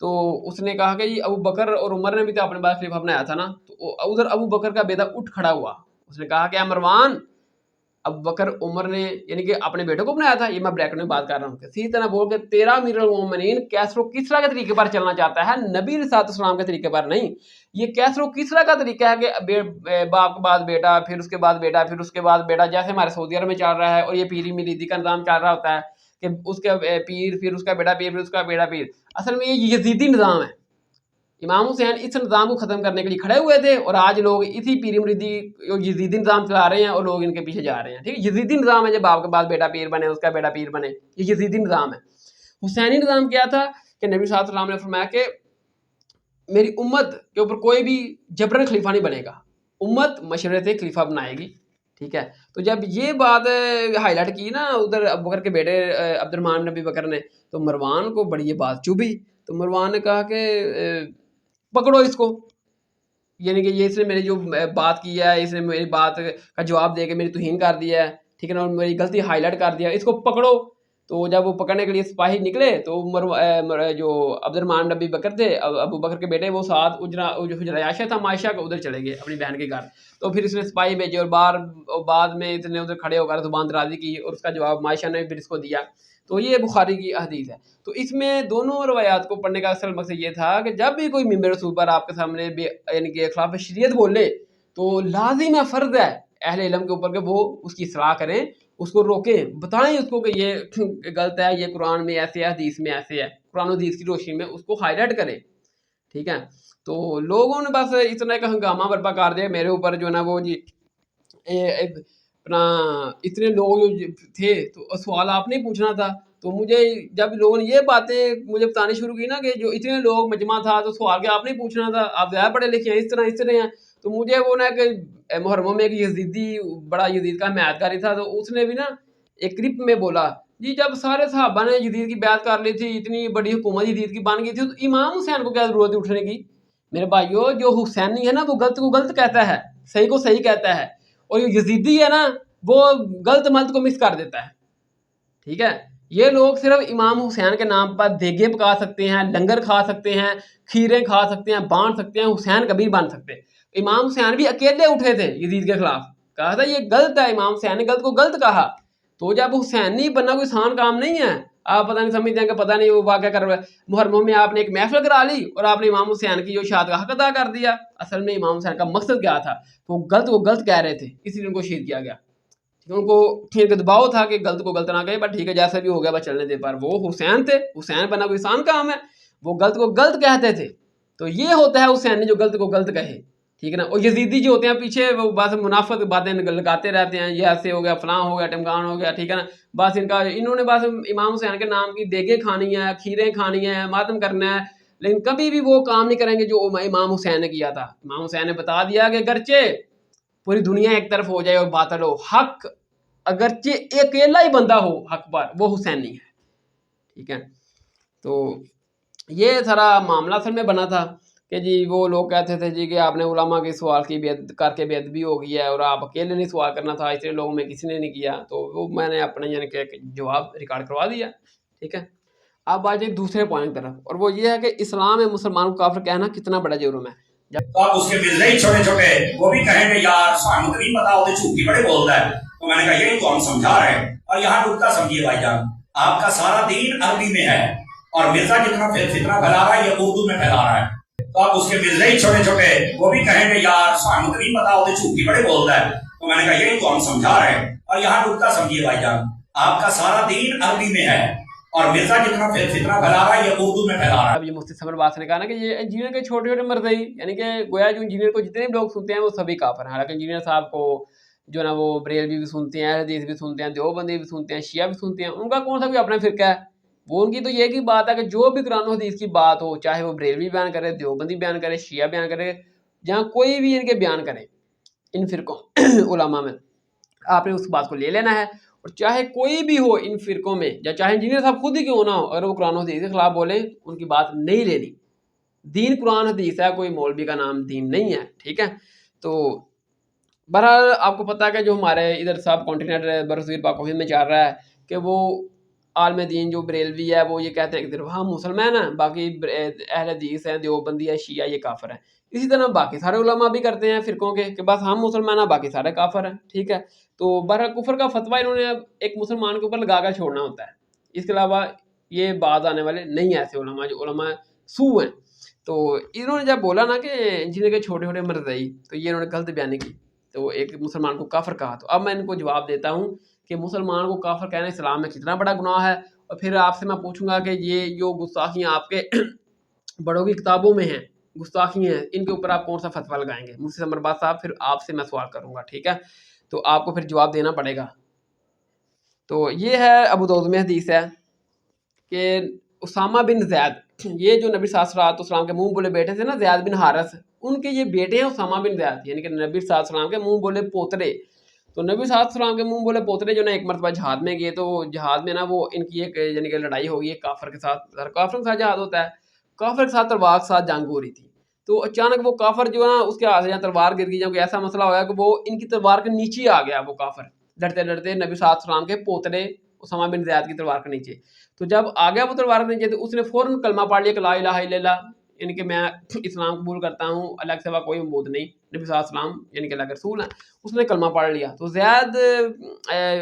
Speaker 1: تو اس نے کہا کہ جی ابو بکر اور عمر نے بھی تو اپنے بعد خلیفہ بنایا تھا نا. تو ادھر ابو بکر کا بیٹا اٹھ کھڑا ہوا, اس نے کہا کہ مروان, ابو بکر عمر نے یعنی کہ اپنے بیٹوں کو بنایا تھا, یہ میں بریکٹ میں بات کر رہا ہوں, اسی طرح بول کے تیرا امیر المومنین کیسر و کسرا کے طریقے پر چلنا چاہتا ہے, نبی علیہ السلام کے طریقے پر نہیں. یہ کیسر و کسرا کا طریقہ ہے کہ باپ کے بعد بیٹا, پھر اس کے بعد بیٹا, پھر اس کے بعد بیٹا, جیسے ہمارے سعودی عرب میں چل رہا ہے, اور یہ پیری مریدی کا نظام چل رہا ہوتا ہے کہ اس کا پیر, پھر اس کا بیٹا پیر, پھر اس کا بیٹا پیر. اصل میں یہ یزیدی نظام ہے. امام حسین اس نظام کو ختم کرنے کے لیے کھڑے ہوئے تھے, اور آج لوگ اسی پیری مریدی یزیدی نظام چلا رہے ہیں, اور لوگ ان کے پیچھے جا رہے ہیں. ٹھیک ہے, یزیدی نظام ہے جب باپ کے بعد بیٹا پیر بنے, اس کا بیٹا پیر بنے, یہ یزیدی نظام ہے. حسینی نظام کیا تھا کہ نبی صلی اللہ علیہ وسلم نے فرمایا کہ میری امت کے اوپر کوئی بھی جبرن خلیفہ نہیں بنے گا, امت مشورے سے خلیفہ بنائے گی. ٹھیک ہے, تو جب یہ بات ہائی لائٹ کی نا ادھر ابو بکر کے بیٹے عبد الرحمن بن ابی بکر نے, تو مروان کو بڑی یہ بات چبھی. تو مروان نے کہا کہ پکڑو اس کو, یعنی کہ یہ اس نے میری جو بات کی ہے, اس نے میری بات کا جواب دے کے میری توہین کر دیا ہے, ٹھیک ہے نا, اور میری غلطی ہائی لائٹ کر دیا, اس کو پکڑو. تو جب وہ پکڑنے کے لیے سپاہی نکلے تو جو عبد الرحمن بن ابی بکر تھے, ابو بکر کے بیٹے, وہ ساتھ حجرہ عائشہ تھا معائشہ کا, ادھر چلے گئے اپنی بہن کے گھر. تو پھر اس نے سپاہی بھیجے, اور بعد میں اس نے ادھر کھڑے ہو کر زبان درازی کی, اور اس کا جواب معائشہ نے پھر اس کو دیا. تو یہ بخاری کی حدیث ہے. تو اس میں دونوں روایات کو پڑھنے کا اصل مقصد یہ تھا کہ جب بھی کوئی ممبر رسول پر آپ کے سامنے یعنی کہ خلاف شریعت بولے, تو لازم ہے, فرض ہے اہل علم کے اوپر کہ وہ اس کی اصلاح کریں, اس کو روکیں, بتائیں اس کو کہ یہ غلط ہے, یہ قرآن میں ایسے ہے, حدیث میں ایسے ہے, قرآن و حدیث کی روشنی میں اس کو ہائی لائٹ کریں. ٹھیک ہے, تو لوگوں نے بس اتنا کا ہنگامہ برپا کر دیا میرے اوپر, جو نا وہ جی اپنا اتنے لوگ جو تھے, تو سوال آپ نے پوچھنا تھا. تو مجھے جب لوگوں نے یہ باتیں مجھے بتانی شروع کی نا کہ جو اتنے لوگ مجمع تھا, تو سوال کیا آپ نے پوچھنا تھا, آپ زیادہ پڑھے لکھے ہیں, اس طرح ہیں. تو مجھے وہ نا کہ محرموں میں ایک یزیدی بڑا یزید کا حمایت کاری تھا, تو اس نے بھی نا ایک کلپ میں بولا جی جب سارے صحابہ نے یزید کی بیعت کر لی تھی, اتنی بڑی حکومت یزید کی بن گئی تھی, تو امام حسین کو کیا ضرورت ہے اٹھنے کی. میرے بھائیو, جو حسینی ہے نا وہ غلط کو غلط کہتا ہے, صحیح کو صحیح کہتا ہے, اور جو یزیدی ہے نا وہ غلط ملط کو مکس کر دیتا ہے. ٹھیک ہے, یہ لوگ صرف امام حسین کے نام پر دیگیں پکا سکتے ہیں, لنگر کھا سکتے ہیں, کھیریں کھا سکتے ہیں, بانٹ سکتے ہیں, حسین کبھی نہیں بن سکتے. امام حسین بھی اکیلے اٹھے تھے یزید کے خلاف, کہا تھا یہ غلط ہے, امام حسین نے غلط کو غلط کہا. تو جب حسین نہیں بننا کوئی آسان کام نہیں ہے. آپ پتہ نہیں سمجھتے ہیں کہ پتہ نہیں وہ واقعہ کر رہے محرموں میں آپ نے ایک محفل کرا لی, اور آپ نے امام حسین کی جو شہادت کا حق ادا کر دیا. اصل میں امام حسین کا مقصد کیا تھا, وہ غلط کہہ رہے تھے, اسی لیے ان کو شہید کیا گیا. ان کو ٹھیک دباؤ تھا کہ غلط کو غلط نہ کہے, بٹ ٹھیک ہے جیسا بھی ہو گیا بس چلنے دے. پر وہ حسین تھے, حسین بننا کوئی آسان کام ہے, وہ غلط کو غلط کہتے تھے. تو یہ ہوتا ہے حسین جو غلط کو غلط کہے. ٹھیک ہے نا, اور یزیدی جو ہوتے ہیں پیچھے وہ بس منافق باتیں لگاتے رہتے ہیں, یہ ایسے ہو گیا, فلاں ہو گیا, ٹمکان ہو گیا. ٹھیک ہے نا, بس انہوں نے بس امام حسین کے نام کی دیگیں کھانی ہے, کھیریں کھانی ہیں, ماتم کرنا ہے, لیکن کبھی بھی وہ کام نہیں کریں گے جو امام حسین نے کیا تھا. امام حسین نے بتا دیا کہ اگرچہ پوری دنیا ایک طرف ہو جائے اور باطل ہو, حق اگرچہ اکیلا ہی بندہ ہو حق پر, وہ حسین نہیں ہے. ٹھیک ہے, تو یہ سارا معاملہ اصل میں بنا تھا کہ جی وہ لوگ کہتے تھے جی کہ آپ نے علماء کے سوال کی کر کے بے ادبی ہو گئی ہے, اور آپ اکیلے نہیں سوال کرنا تھا, اتنے لوگوں میں کسی نے نہیں کیا. تو وہ میں نے اپنے یعنی کہ جواب ریکارڈ کروا دیا. ٹھیک ہے, اب آ جائے دوسرے پوائنٹ کی طرف, اور وہ یہ ہے کہ اسلام میں مسلمان کو کافر کہنا کتنا بڑا جرم ہے.
Speaker 5: تو آپ اس کے مل رہے چھوٹے چھوٹے وہ بھی کہیں گے یار سانو تو نہیں پتا, وہ جھوٹی بڑے بولتا ہے. تو میں نے کہا یہی تو ہم سمجھا رہے ہیں, اور یہاں نکتہ سمجھیے بھائی جان, آپ کا سارا دین عربی میں ہے, اور مرزا جتنا فتنہ پھیلا رہا ہے یہ اردو میں پھیلا رہا ہے. تو آپ اس کے مل رہے چھوٹے چھوٹے وہ بھی کہیں گے یار سانو تو نہیں پتا, وہ جھوٹی بڑے بولتا ہے. تو میں نے کہا یہی تو ہم سمجھا رہے ہیں, اور یہاں نکتہ سمجھیے بھائی جان, آپ کا سارا دین عربی میں ہے, اور مرزا جتنا فتنہ پھیلا رہا ہے یہ اردو میں پھیلا رہا ہے.
Speaker 1: اب یہ مفتی ثمر باس نے کہا نا کہ یہ انجینئر کے چھوٹے چھوٹے مرضی, یعنی کہ گویا جو انجینئر کو جتنے بھی لوگ سنتے ہیں وہ سبھی کافر ہیں. حالانکہ انجینئر صاحب کو جو نا وہ بریلوی بھی سنتے ہیں, اہل حدیث بھی سنتے ہیں, دیوبندی بھی سنتے ہیں, شیعہ بھی سنتے ہیں. ان کا کون سا کوئی اپنا فرقہ ہے, وہ ان کی تو یہ کی بات ہے کہ جو بھی قرآن و حدیث کی بات ہو, چاہے وہ بریلوی بیان کرے, دیوبندی بیان کرے, شیعہ بیان کرے, جہاں کوئی بھی ان کے بیان کرے ان فرقوں علماء میں, آپ نے اس بات کو لے لینا ہے. اور چاہے کوئی بھی ہو ان فرقوں میں, یا چاہے انجینئر صاحب خود ہی کیوں نہ ہو, اگر وہ قرآن و حدیث کے خلاف بولیں ان کی بات نہیں لینی. دین قرآن حدیث ہے, کوئی مولوی کا نام دین نہیں ہے. ٹھیک ہے, تو بہرحال آپ کو پتہ ہے کہ جو ہمارے ادھر سب کانٹیننٹ برصغیر پاک و ہند میں چل رہا ہے کہ وہ عالم دین جو بریلوی ہے وہ یہ کہتے ہیں کہ صرف ہم مسلمان ہیں، باقی اہل حدیث ہیں، دیوبندی ہے، شیعہ، یہ کافر ہیں۔ اسی طرح باقی سارے علماء بھی کرتے ہیں فرقوں کے کہ بس ہم مسلمان ہیں باقی سارے کافر ہیں، ٹھیک ہے۔ تو بہرحال کفر کا فتویٰ انہوں نے ایک مسلمان کے اوپر لگا کر چھوڑنا ہوتا ہے، اس کے علاوہ یہ بعد آنے والے نہیں ہیں ایسے علماء جو علماء سو ہیں۔ تو انہوں نے جب بولا نا کہ جنہیں کے چھوٹے چھوٹے مرزئی، تو یہ انہوں نے غلط بیانی کی، تو ایک مسلمان کو کافر کہا۔ تو اب میں ان کو جواب دیتا ہوں کہ مسلمان کو کافر کہنا اسلام میں کتنا بڑا گناہ ہے، اور پھر آپ سے میں پوچھوں گا کہ یہ جو گستاخیاں آپ کے بڑوں کی کتابوں میں ہیں، گستاخی ہیں، ان کے اوپر آپ کون سا فتویٰ لگائیں گے؟ مفتی سمر باز صاحب پھر آپ سے میں سوال کروں گا، ٹھیک ہے؟ تو آپ کو پھر جواب دینا پڑے گا۔ تو یہ ہے ابو داؤد میں حدیث ہے کہ اسامہ بن زید، یہ جو نبی صلی اللہ علیہ وسلم کے منہ بولے بیٹے تھے نا، زید بن حارث، ان کے یہ بیٹے ہیں اسامہ بن زید، یعنی کہ نبی صلی اللہ علیہ وسلم کے منہ بولے پوترے۔ تو نبی صلی اللہ علیہ وسلم کے منہ بولے پوترے جو نا ایک مرتبہ جہاد میں گئے، تو جہاد میں نا وہ ان کی ایک یعنی کہ لڑائی ہو گئی ایک کافر کے ساتھ، کافر کے ساتھ جہاد ہوتا ہے، کافر کے ساتھ تلوار کے ساتھ جنگ ہو رہی تھی۔ تو اچانک وہ کافر جو ہے نا اس کے ہاتھ سے جہاں تلوار گر گئی، کوئی ایسا مسئلہ ہوا کہ وہ ان کی تلوار کے نیچے آ گیا، وہ کافر لڑتے لڑتے نبی صلی اللہ علیہ وسلم کے پوترے اسامہ بن زید کی تلوار کے نیچے۔ تو جب آ گیا وہ تلوار کے نیچے تو اس نے فوراً کلمہ پڑھ لیا کہ لا الہ الا اللہ، یعنی کہ میں اسلام قبول کرتا ہوں، اللہ کے سوا کوئی معبود نہیں، نبی صلی اللہ علیہ وسلم یعنی کہ اللہ کے رسول ہیں، اس نے کلمہ پڑھ لیا۔ تو زید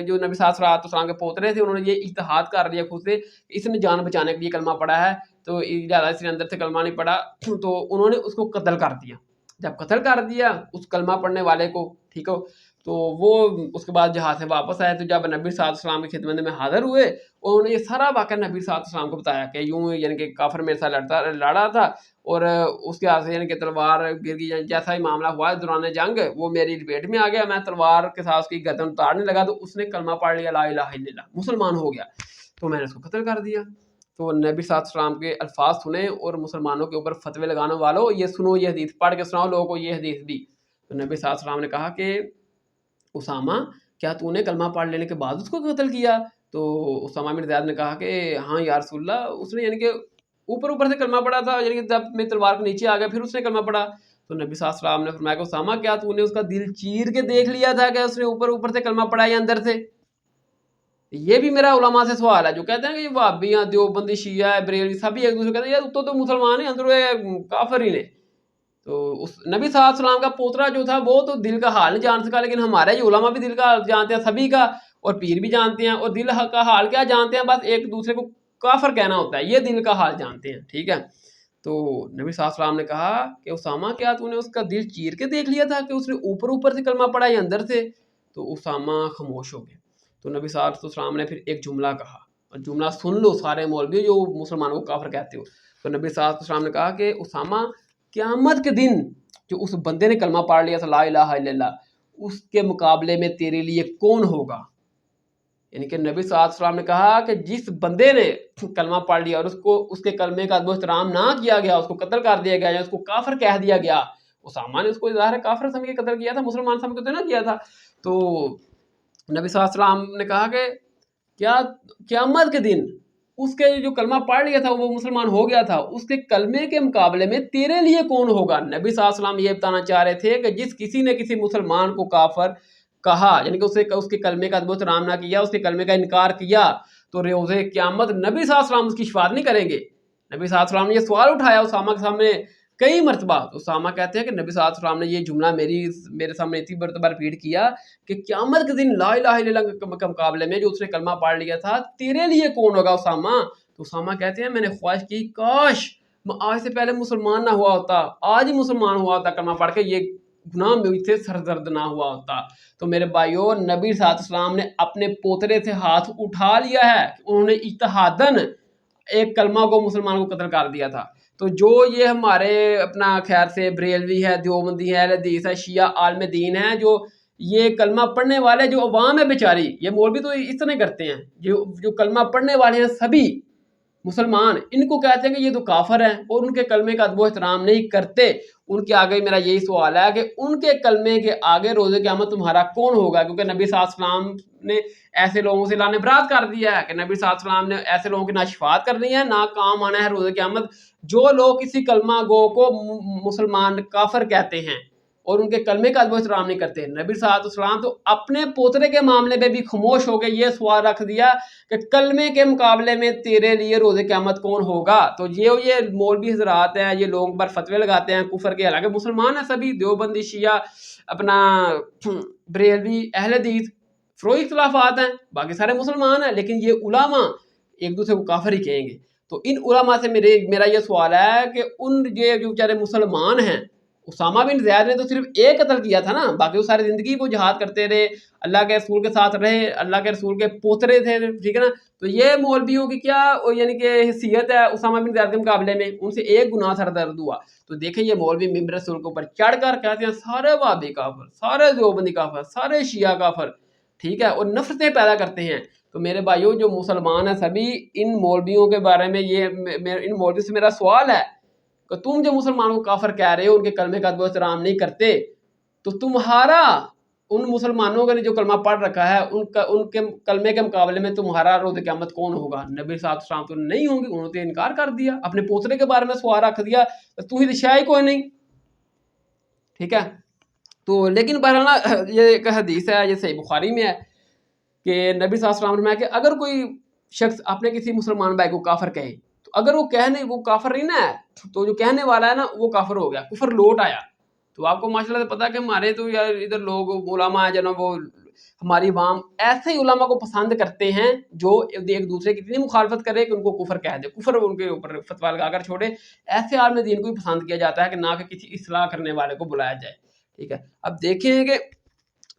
Speaker 1: جو نبی صلی اللہ علیہ وسلم کے پوترے تھے، انہوں نے یہ اجتہاد کر لیا خود سے، اس نے جان بچانے کے لیے کلمہ پڑھا ہے، تو زیادہ اس نے اندر سے کلمہ نہیں پڑھا، تو انہوں نے اس کو قتل کر دیا۔ جب قتل کر دیا اس کلمہ پڑھنے والے کو، ٹھیک ہو، تو وہ اس کے بعد جہاز سے واپس آئے، تو جب نبی صلی اللہ علیہ وسلم کی خدمت میں حاضر ہوئے، انہوں نے یہ سارا واقعہ نبی صلی اللہ علیہ وسلم کو بتایا کہ یوں یعنی کہ کافر میرے ساتھ لڑا تھا، اور اس کے ہاتھ سے یعنی کہ تلوار گر گئی، جیسا ہی معاملہ ہوا دوران جنگ وہ میری لپیٹ میں آ گیا، میں تلوار کے ساتھ اس کی گردن اتارنے لگا تو اس نے کلمہ پڑھ لیا لا الہ الا اللہ، مسلمان ہو گیا، تو میں نے اس کو قتل کر دیا۔ تو نبی صلی اللہ علیہ وسلم کے الفاظ سنیں اور مسلمانوں کے اوپر فتوے لگانے والوں یہ سنو، یہ حدیث پڑھ کے سناؤ لوگوں کو یہ حدیث بھی۔ تو نبی صلی اللہ علیہ وسلم نے کہا کہ اسامہ کیا تو نے کلمہ پڑھ لینے کے بعد اس کو قتل کیا؟ تو اسامہ بن زید نے کہا کہ ہاں یا رسول اللہ، اس نے یعنی کہ اوپر سے کلمہ پڑھا تھا، یعنی کہ جب میں تلوار کے نیچے آ گیا پھر اس نے کلمہ پڑھا۔ تو نبی صلی اللہ علیہ وسلم نے فرمایا کہ اسامہ کیا تو نے اس کا دل چیر کے دیکھ لیا تھا کہ اس نے اوپر سے کلمہ پڑھا یا اندر سے؟ یہ بھی میرا علماء سے سوال ہے جو کہتے ہیں کہ یہ وہابیاں، دیوبندی، شیعہ ہے، بریلوی، سبھی ایک دوسرے کہتے ہیں یار تو مسلمان ہیں، اندر کافر ہی نے۔ تو اس نبی صلی اللہ علیہ وسلم کا پوترا جو تھا وہ تو دل کا حال نہیں جان سکا، لیکن ہمارے جو علماء بھی دل کا حال جانتے ہیں سبھی کا، اور پیر بھی جانتے ہیں، اور دل کا حال کیا جانتے ہیں؟ بس ایک دوسرے کو کافر کہنا ہوتا ہے، یہ دل کا حال جانتے ہیں، ٹھیک ہے۔ تو نبی صلی اللہ علیہ وسلم نے کہا کہ اسامہ کیا تو نے اس کا دل چیر کے دیکھ لیا تھا کہ اس نے اوپر سے کلمہ پڑھا یا اندر سے؟ تو اسامہ خاموش ہو گئے۔ تو نبی صلی اللہ علیہ وسلم نے پھر ایک جملہ کہا، اور جملہ سن لو سارے مولوی جو مسلمانوں کو کافر کہتے ہو۔ تو نبی صلی اللہ علیہ وسلم نے کہا کہ اسامہ قیامت کے دن جو اس بندے نے کلمہ پڑھ لیا تھا لا الہ الا اللہ، اس کے مقابلے میں تیرے لیے کون ہوگا؟ یعنی کہ نبی صلی اللہ علیہ وسلم نے کہا کہ جس بندے نے کلمہ پڑھ لیا اور اس کے کلمے کا ادب و احترام نہ کیا گیا، اس کو قتل کر دیا گیا یا اس کو کافر کہہ دیا گیا، اسامہ نے اس کو ظاہر کافر سمجھ کے قتل کیا تھا، مسلمان سمجھ کے تو نہ کیا تھا۔ تو نبی صلی اللہ علیہ وسلم نے کہا کہ کیا قیامت کے دن اس کے جو کلمہ پڑھ لیا تھا وہ مسلمان ہو گیا تھا، اس کے کلمے کے مقابلے میں تیرے لیے کون ہوگا؟ نبی صلی اللہ علیہ وسلم یہ بتانا چاہ رہے تھے کہ جس کسی نے کسی مسلمان کو کافر کہا، یعنی کہ اس کے کلمے کا ادب و احترام نہ کیا، اس کے کلمے کا انکار کیا، تو روز قیامت نبی صلی اللہ علیہ وسلم اس کی شفاعت نہیں کریں گے۔ نبی صلی اللہ علیہ وسلم نے یہ سوال اٹھایا اسامہ کے سامنے کئی مرتبہ، تو اسامہ کہتے ہیں کہ نبی صلی اللہ علیہ وسلم نے یہ جملہ میرے سامنے اتنی مرتبہ ریپیٹ کیا کہ قیامت کے دن لا الہ الا اللہ کے مقابلے میں جو اس نے کلمہ پڑھ لیا تھا تیرے لیے کون ہوگا اسامہ؟ تو اسامہ کہتے ہیں میں نے خواہش کی کاش میں آج سے پہلے مسلمان نہ ہوا ہوتا، آج ہی مسلمان ہوا ہوتا کلمہ پڑھ کے، یہ گناہ مجھ سے سرزد نہ ہوا ہوتا۔ تو میرے بھائیو، نبی صلی اللہ علیہ وسلم نے اپنے پوترے سے ہاتھ اٹھا لیا ہے، انہوں نے اجتہاداً ایک کلمہ کو مسلمان کو قتل کر دیا تھا۔ تو جو یہ ہمارے اپنا خیر سے بریلوی ہے، دیوبندی ہے، اہل حدیث ہے، شیعہ عالم دین ہے، جو یہ کلمہ پڑھنے والے جو عوام ہے بیچاری، یہ مولوی تو اس طرح کرتے ہیں، جو کلمہ پڑھنے والے ہیں سبھی مسلمان، ان کو کہتے ہیں کہ یہ تو کافر ہیں اور ان کے کلمے کا ادب و احترام نہیں کرتے۔ ان کے آگے میرا یہی سوال ہے کہ ان کے کلمے کے آگے روز قیامت تمہارا کون ہوگا؟ کیونکہ نبی صلی اللہ علیہ وسلم نے ایسے لوگوں سے اعلان برات کر دیا ہے کہ نبی صلی اللہ علیہ وسلم نے ایسے لوگوں کی نہ شفاعت کرنی ہے نہ کام آنا ہے روز قیامت۔ جو لوگ کسی کلمہ گو کو مسلمان کافر کہتے ہیں اور ان کے کلمے کا ادب و احترام نہیں کرتے. نبی صلی اللہ علیہ وسلم تو اپنے پوترے کے معاملے میں بھی خاموش ہو کے یہ سوال رکھ دیا کہ کلمے کے مقابلے میں تیرے لیے روز قیامت کون ہوگا. تو یہ مولوی حضرات ہیں، یہ لوگ پر فتوے لگاتے ہیں کفر کے، حالانکہ مسلمان ہیں سبھی، دیوبندی، شیعہ، اپنا بریلوی، اہل حدیث، فروئی اختلافات ہیں، باقی سارے مسلمان ہیں، لیکن یہ علماء ایک دوسرے کو کافر ہی کہیں گے. تو ان علماء سے میرا یہ سوال ہے کہ یہ جو بیچارے مسلمان ہیں، اسامہ بن زید نے تو صرف ایک قتل کیا تھا نا، باقی وہ ساری زندگی وہ جہاد کرتے رہے، اللہ کے رسول کے ساتھ رہے، اللہ کے رسول کے پوترے تھے، ٹھیک ہے نا. تو یہ مولویوں کی کیا یعنی کہ حیثیت ہے اسامہ بن زید کے مقابلے میں، ان سے ایک گناہ سر درد ہوا. تو دیکھیں یہ مولوی ممبر رسول کے اوپر چڑھ کر کہتے ہیں سارے وہابی کافر، سارے دیوبندی کافر، سارے شیعہ کافر، ٹھیک ہے، اور نفرتیں پیدا کرتے ہیں. تو میرے بھائیوں جو مسلمان ہیں سبھی، ان مولویوں کے بارے میں ان مولوی سے میرا سوال ہے کہ تم جو مسلمانوں کو کافر کہہ رہے ہو، ان کے کلمے کا ادب و احترام نہیں کرتے، تو تمہارا ان مسلمانوں نے جو کلمہ پڑھ رکھا ہے ان کے کلمے کے مقابلے میں تمہارا روز قیامت کون ہوگا؟ نبی صلی اللہ علیہ وسلم تو نہیں ہوں گے، انہوں نے انکار کر دیا، اپنے پوترے کے بارے میں سوال رکھ دیا، تو ہی شاید کوئی نہیں، ٹھیک ہے. تو لیکن بہرحال یہ ایک حدیث ہے، یہ صحیح بخاری میں ہے کہ نبی صلی اللہ علیہ وسلم نے کہ اگر کوئی شخص اپنے کسی مسلمان بھائی کو کافر کہے، تو اگر وہ کافر نہیں نا ہے، تو جو کہنے والا ہے نا وہ کافر ہو گیا، کفر لوٹ آیا. تو آپ کو ماشاءاللہ سے پتا ہے کہ ہمارے تو یار ادھر لوگ علماء ہیں جناب، وہ ہماری عوام ایسے ہی علماء کو پسند کرتے ہیں جو ایک دوسرے کی اتنی مخالفت کرے کہ ان کو کفر کہہ دے، کفر ان کے اوپر فتویٰ لگا کر چھوڑے. ایسے عالم دین کو ہی پسند کیا جاتا ہے کہ نہ کہ کسی اصلاح کرنے والے کو بلایا جائے، ٹھیک ہے. اب دیکھیں کہ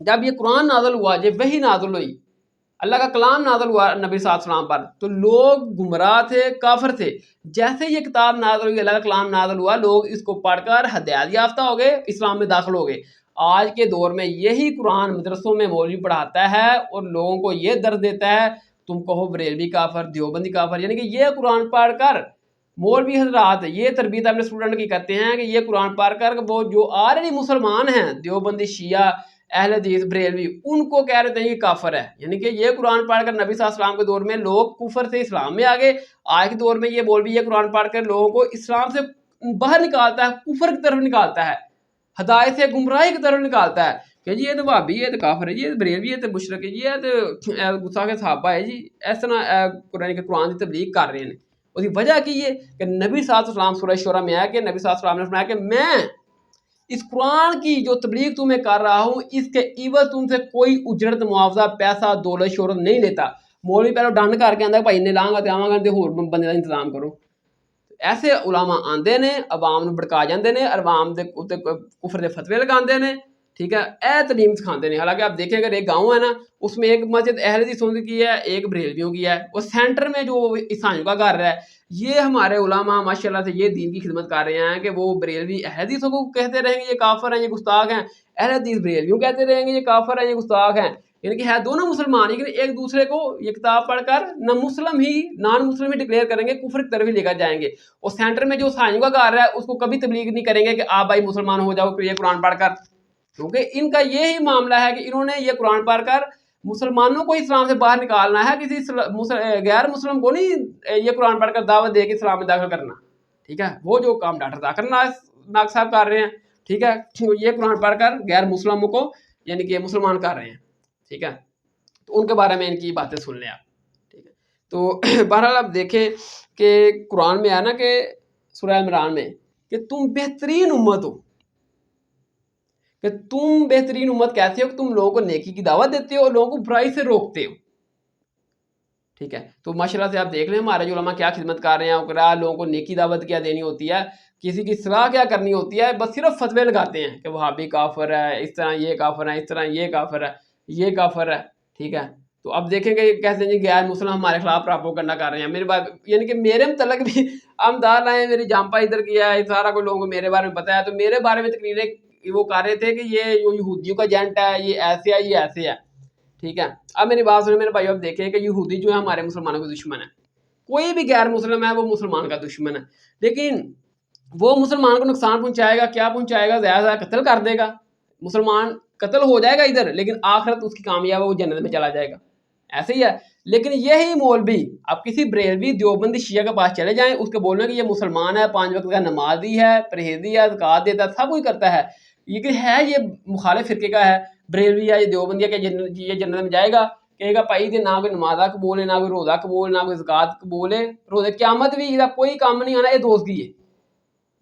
Speaker 1: جب یہ قرآن نازل ہوا، جب وحی نازل ہوئی، اللہ کا کلام نازل ہوا نبی صلی اللہ علیہ وسلم پر، تو لوگ گمراہ تھے، کافر تھے. جیسے یہ کتاب نازل ہوئی، اللہ کا کلام نازل ہوا، لوگ اس کو پڑھ کر ہدایت یافتہ ہو گئے، اسلام میں داخل ہو گئے. آج کے دور میں یہی قرآن مدرسوں میں مولوی پڑھاتا ہے اور لوگوں کو یہ درد دیتا ہے، تم کہو بریلوی کافر، دیوبندی کافر. یعنی کہ یہ قرآن پڑھ کر مولوی حضرات یہ تربیت اپنے اسٹوڈنٹ کی کرتے ہیں کہ یہ قرآن پڑھ کر وہ جو آلریڈی مسلمان ہیں، دیوبندی، شیعہ، اہل حدیث، بریلوی، ان کو کہہ رہے ہیں یہ کافر ہے. یعنی کہ یہ قرآن پڑھ کر نبی صلی اللہ علیہ وسلم کے دور میں لوگ کفر سے اسلام میں آگے، آج کے دور میں یہ مولوی یہ قرآن پڑھ کر لوگوں کو اسلام سے باہر نکالتا ہے، کفر کی طرف نکالتا ہے، ہدایت سے گمراہی کی طرف نکالتا ہے کہ جی یہ تو وہابی ہے، تو کافر ہے جی، یہ بریلوی ہے، تو مشرک ہے جی، یہ تو گستاخ صحابہ ہے جی، اس طرح قرآن کی تبلیغ کر رہے ہیں. اس کی وجہ کی یہ کہ نبی صلی اللہ علیہ وسلم سورہ شورہ میں آیا کہ نبی صلی اللہ علیہ وسلم نے فرمایا کہ میں اس قرآن کی جو تبلیغ تمہیں کر رہا ہوں، اس کے عوض تم سے کوئی اجرت، معاوضہ، پیسہ، دولت، شہرت نہیں لیتا. مولوی پہلے ڈنڈ کر کے آتا ہے بھائی نے لانگا تے آواں گا تے ہور بندے کا انتظام کرو. ایسے علماء آندے نے، عوام نو بھڑکا جاندے نے، عوام دے اوتے کفر دے فتوے لگاندے نے، ٹھیک ہے، اے تعلیم سکھاندے نے. حالانکہ آپ دیکھیں اگر ایک گاؤں ہے نا، اس میں ایک مسجد اہل حدیثوں کی ہے، ایک بریلویوں کی ہے، اور سینٹر میں جو عیسائیوں کا گھر ہے، یہ ہمارے علماء ماشاءاللہ سے یہ دین کی خدمت کر رہے ہیں کہ وہ بریلوی اہل حدیثوں کو کہتے رہیں گے یہ کافر ہیں، یہ گستاخ ہیں، اہل حدیث بریلویوں کہتے رہیں گے یہ کافر ہیں، یہ گستاخ ہیں. یعنی کہ ہے دونوں مسلمان، لیکن ایک دوسرے کو یہ کتاب پڑھ کر نہ مسلم ہی نان مسلم ہی ڈکلیئر کریں گے، کفر کی طرف ہی لے کر جائیں گے. اور سینٹر میں جو عیسائیوں کا گھر ہے اس کو کبھی تبلیغ نہیں کریں گے کہ آپ بھائی مسلمان ہو جاؤ یہ قرآن پڑھ کر، کیونکہ ان کا یہی معاملہ ہے کہ انہوں نے یہ قرآن پڑھ کر مسلمانوں کو اسلام سے باہر نکالنا ہے، کسی غیر مسلم کو نہیں یہ قرآن پڑھ کر دعوت دے کے اسلام میں داخل کرنا. ٹھیک ہے، وہ جو کام ڈاکٹر ذاکر ناگ صاحب کر رہے ہیں، ٹھیک ہے، یہ قرآن پڑھ کر غیر مسلموں کو یعنی کہ مسلمان کر رہے ہیں. ٹھیک ہے، تو ان کے بارے میں ان کی باتیں سن لیں آپ. ٹھیک ہے، تو بہرحال آپ دیکھیں کہ قرآن میں ہے نا کہ سورہ عمران میں کہ تم بہترین امت ہو، کہ تم بہترین امت کیسے ہو کہ تم لوگوں کو نیکی کی دعوت دیتے ہو اور لوگوں کو برائی سے روکتے ہو. ٹھیک ہے، تو ماشاءاللہ سے آپ دیکھ لیں ہمارے جو علماء کیا خدمت کر رہے ہیں، لوگوں کو نیکی دعوت کیا دینی ہوتی ہے، کسی کی اصلاح کیا کرنی ہوتی ہے، بس صرف فتوے لگاتے ہیں کہ وہابی کافر ہے، اس طرح یہ کافر ہے، اس طرح یہ کافر ہے، یہ کافر ہے. ٹھیک ہے، تو اب دیکھیں گے کہتے ہیں جی غیر مسلم ہمارے خلاف پراپوگنڈا کر رہے ہیں. میرے بات یعنی کہ میرے متعلق بھی ہم دار لائے ہیں، میری جامپا ادھر کیا ہے، سارا کوئی لوگوں کو میرے بارے میں پتا ہے، تو میرے بارے میں تقریریں وہ کر رہے تھے کہ یہ یہودیوں کا ایجنٹ ہے، یہ ایسے ہے، یہ ایسے ہے. ٹھیک ہے، اب میری بات سنیں میرے بھائی، اب دیکھیں کہ یہودی جو ہے ہمارے مسلمانوں کے دشمن ہے، کوئی بھی غیر مسلم ہے وہ مسلمان کا دشمن ہے، لیکن وہ مسلمان کو نقصان پہنچائے گا، کیا پہنچائے گا، زیادہ زیادہ قتل کر دے گا، مسلمان قتل ہو جائے گا ادھر، لیکن آخرت اس کی کامیاب ہے، وہ جنت میں چلا جائے گا. ایسے ہی ہے. لیکن یہی مولوی آپ کسی بریلوی، دیوبندی، شیعہ کے پاس چلے جائیں، اس کے بولنے کہ یہ مسلمان ہے، 5 وقت کا نمازی ہے، پرہیزی ہے، زکوٰۃ دیتا ہے، سب کچھ کرتا ہے، یہ کہ ہے یہ مخالف فرقے کا ہے، بریلوی ہے، یہ دیوبندی ہے کہ یہ جنت میں جائے گا، کہے گا بھائی یہ نہ کوئی نمازہ قبول ہے، نہ کوئی روزہ قبول، نہ کوئی زکات قبول ہے، روزے قیامت بھی یہ کوئی کام نہیں آنا، یہ دوزگی ہے.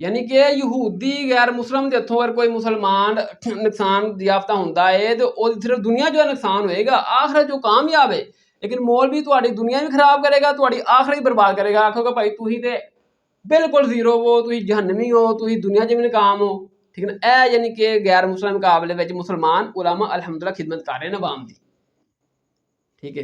Speaker 1: یعنی کہ یہودی غیر مسلم دے ہتھوں اگر کوئی مسلمان نقصان یافتہ ہوندا ہے تو وہ صرف دنیا جو ہے نقصان ہوئے گا، آخرت جو کامیاب ہے. لیکن مولوی تہاڈی دنیا بھی خراب کرے گا، تہاڈی آخرت بھی برباد کرے گا، آکھو گا بھائی تسی تے بالکل زیرو ہو، تسی جہنمی ہو، تسی دنیا چ بھی ناکام ہو. ٹھیک ہے نا. اے یعنی کہ غیر مسلم مقابلے وچ مسلمان علماء الحمدللہ خدمت کر رہے ہیں عوام دی. ٹھیک ہے.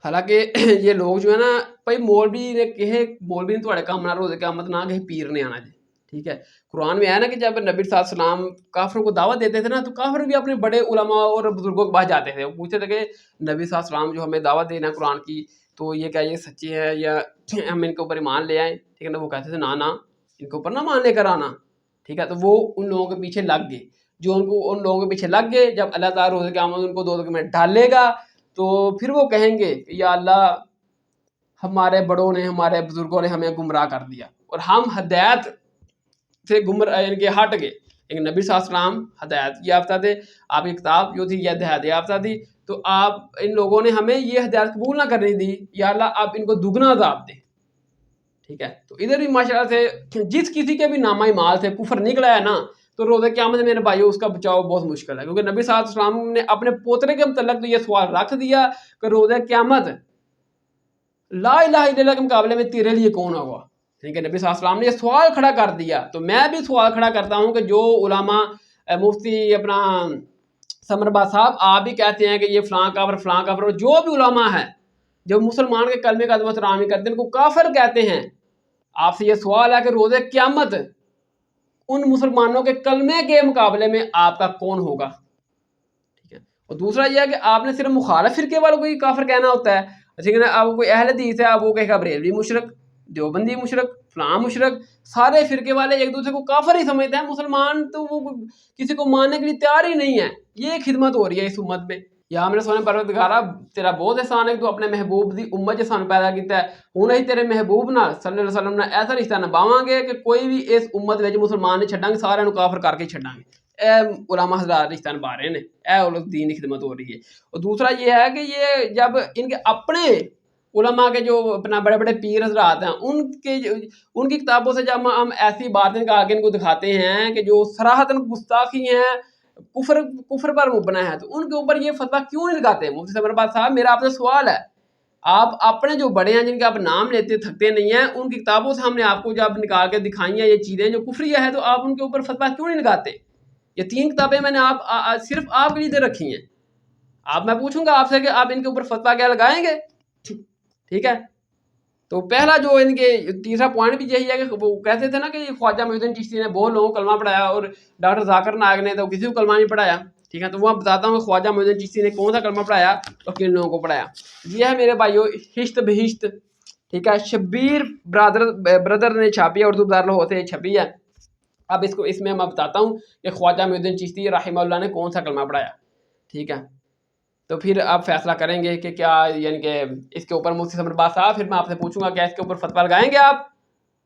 Speaker 1: حالانکہ یہ لوگ جو ہے نا بھائی مولوی نے کہے مولوی نے تھوڑے کام نہ روزے قیامت نہ کہیں پیر نے آنا جی. ٹھیک ہے. قرآن میں ہے نا کہ جب نبی صلی اللہ علیہ وسلم کافروں کو دعوت دیتے تھے نا تو کافر بھی اپنے بڑے علماء اور بزرگوں کے پاس جاتے تھے، وہ پوچھتے تھے کہ نبی صلی اللہ علیہ وسلم جو ہمیں دعوت دینا قرآن کی تو یہ کیا یہ سچی ہے یا ہم ان کے اوپر ایمان لے آئیں. ٹھیک ہے نا. وہ کہتے تھے نہ ان کے اوپر نہ مان لے کر آنا. ٹھیک ہے. تو وہ ان لوگوں کے پیچھے لگ گئے، جو ان لوگوں کے پیچھے لگ گئے. جب اللہ تعالیٰ روزے قیامت ان کو دو میں ڈالے گا تو پھر وہ کہیں گے کہ یا اللہ ہمارے بڑوں نے ہمارے بزرگوں نے ہمیں گمراہ کر دیا اور ہم ہدایت سے گمراہ یعنی کہ ہٹ گئے. لیکن نبی صلی اللہ علیہ وسلم ہدایت یافتہ تھے، آپ کی کتاب جو تھی یہ ہدایت یافتہ تھی، تو آپ ان لوگوں نے ہمیں یہ ہدایت قبول نہ کرنی دی، یا اللہ آپ ان کو دگنا عذاب دیں. ٹھیک ہے. تو ادھر بھی ماشاءاللہ سے جس کسی کے بھی نامہ مال سے کفر نکلا ہے نا تو روزہ قیامت میرے بھائیو اس کا بچاؤ بہت مشکل ہے، کیونکہ نبی صلی اللہ علیہ وسلم نے اپنے پوترے کے متعلق تو یہ سوال رکھ دیا کہ روزہ قیامت لا الہ الا اللہ کے مقابلے میں تیرے لیے کون ہوگا. ٹھیک ہے. نبی صلی اللہ علیہ وسلم نے یہ سوال کھڑا کر دیا. تو میں بھی سوال کھڑا کرتا ہوں کہ جو علماء مفتی اپنا ثمرباد صاحب آپ بھی کہتے ہیں کہ یہ فلاں کافر اور جو بھی علماء ہے جو مسلمان کے کلمے کا ادب و احترام نہیں کرتے ان کو کافر کہتے ہیں، آپ سے یہ سوال ہے کہ روز قیامت ان مسلمانوں کے کلمے کے مقابلے میں آپ کا کون ہوگا. ٹھیک ہے. اور دوسرا یہ ہے کہ آپ نے صرف مخالف فرقے والوں کو ہی کافر کہنا ہوتا ہے. ٹھیک ہے نا. آپ کوئی اہل حدیث ہے آپ وہ کہے گا بریلوی مشرک، دیوبندی مشرک، فلاں مشرک، سارے فرقے والے ایک دوسرے کو کافر ہی سمجھتے ہیں. مسلمان تو وہ کسی کو ماننے کے لیے تیار ہی نہیں ہے. یہ خدمت ہو رہی ہے اس امت میں. یا ہم نے سونے پروردگارا تیرا بہت احسان ہے کہ تو اپنے محبوب دی امت جیسا پیدا کیتا ہے. ہوں ہی تیرے محبوب نال صلی اللہ علیہ وسلم نے ایسا رشتہ نبھاواں گے کہ کوئی بھی اس امت وچ مسلمان نہیں چھڈاں گے، سارے نو کافر کر کے چھڈاں گے. اے علماء حضرات رشتہ نبھا رہے ہیں، اے اولو دین کی خدمت ہو رہی ہے. اور دوسرا یہ ہے کہ یہ جب ان کے اپنے علماء کے جو اپنا بڑے بڑے پیر حضرات ہیں ان کی کتابوں سے جب ہم ایسی باتیں کا آگے ان کو دکھاتے ہیں کہ جو صراحتاً گستاخی ہیں، کفر پر مبنا ہے، تو ان کے اوپر یہ فتویٰ کیوں نہیں لگاتے؟ مفتی ثمرباد صاحب میرا آپ سے سوال ہے، آپ اپنے جو بڑے ہیں جن کے آپ نام لیتے تھکتے نہیں ہیں ان کی کتابوں سے ہم نے آپ کو جب نکال کے دکھائی ہیں یہ چیزیں جو کفریہ ہے تو آپ ان کے اوپر فتویٰ کیوں نہیں لگاتے؟ یہ 3 کتابیں میں نے صرف آپ کے لیے دے رکھی ہیں. آپ میں پوچھوں گا آپ سے کہ آپ ان کے اوپر فتویٰ کیا لگائیں گے؟ ٹھیک ہے. تو پہلا جو ان کے تیسرا پوائنٹ بھی یہی ہے کہ وہ کہتے تھے نا کہ خواجہ معین الدین چشتی نے بہت لوگوں کو کلمہ پڑھایا اور ڈاکٹر ذاکر نائک نے تو کسی کو کلمہ نہیں پڑھایا. ٹھیک ہے. تو وہ بتاتا ہوں کہ خواجہ معین الدین چشتی نے کون سا کلمہ پڑھایا اور کن لوگوں کو پڑھایا. یہ ہے میرے بھائیو ہشت بہشت. ٹھیک ہے. شبیر برادر نے چھاپی ہے، اردو داراللاہور سے چھپی ہے. اب اس میں میں بتاتا ہوں کہ خواجہ معین الدین چشتی رحمہ اللہ نے کون سا کلمہ پڑھایا. ٹھیک ہے. تو پھر آپ فیصلہ کریں گے کہ کیا یعنی کہ اس کے اوپر مفتی ثمرباد صاحب پھر میں آپ سے پوچھوں گا کیا اس کے اوپر فتویٰ لگائیں گے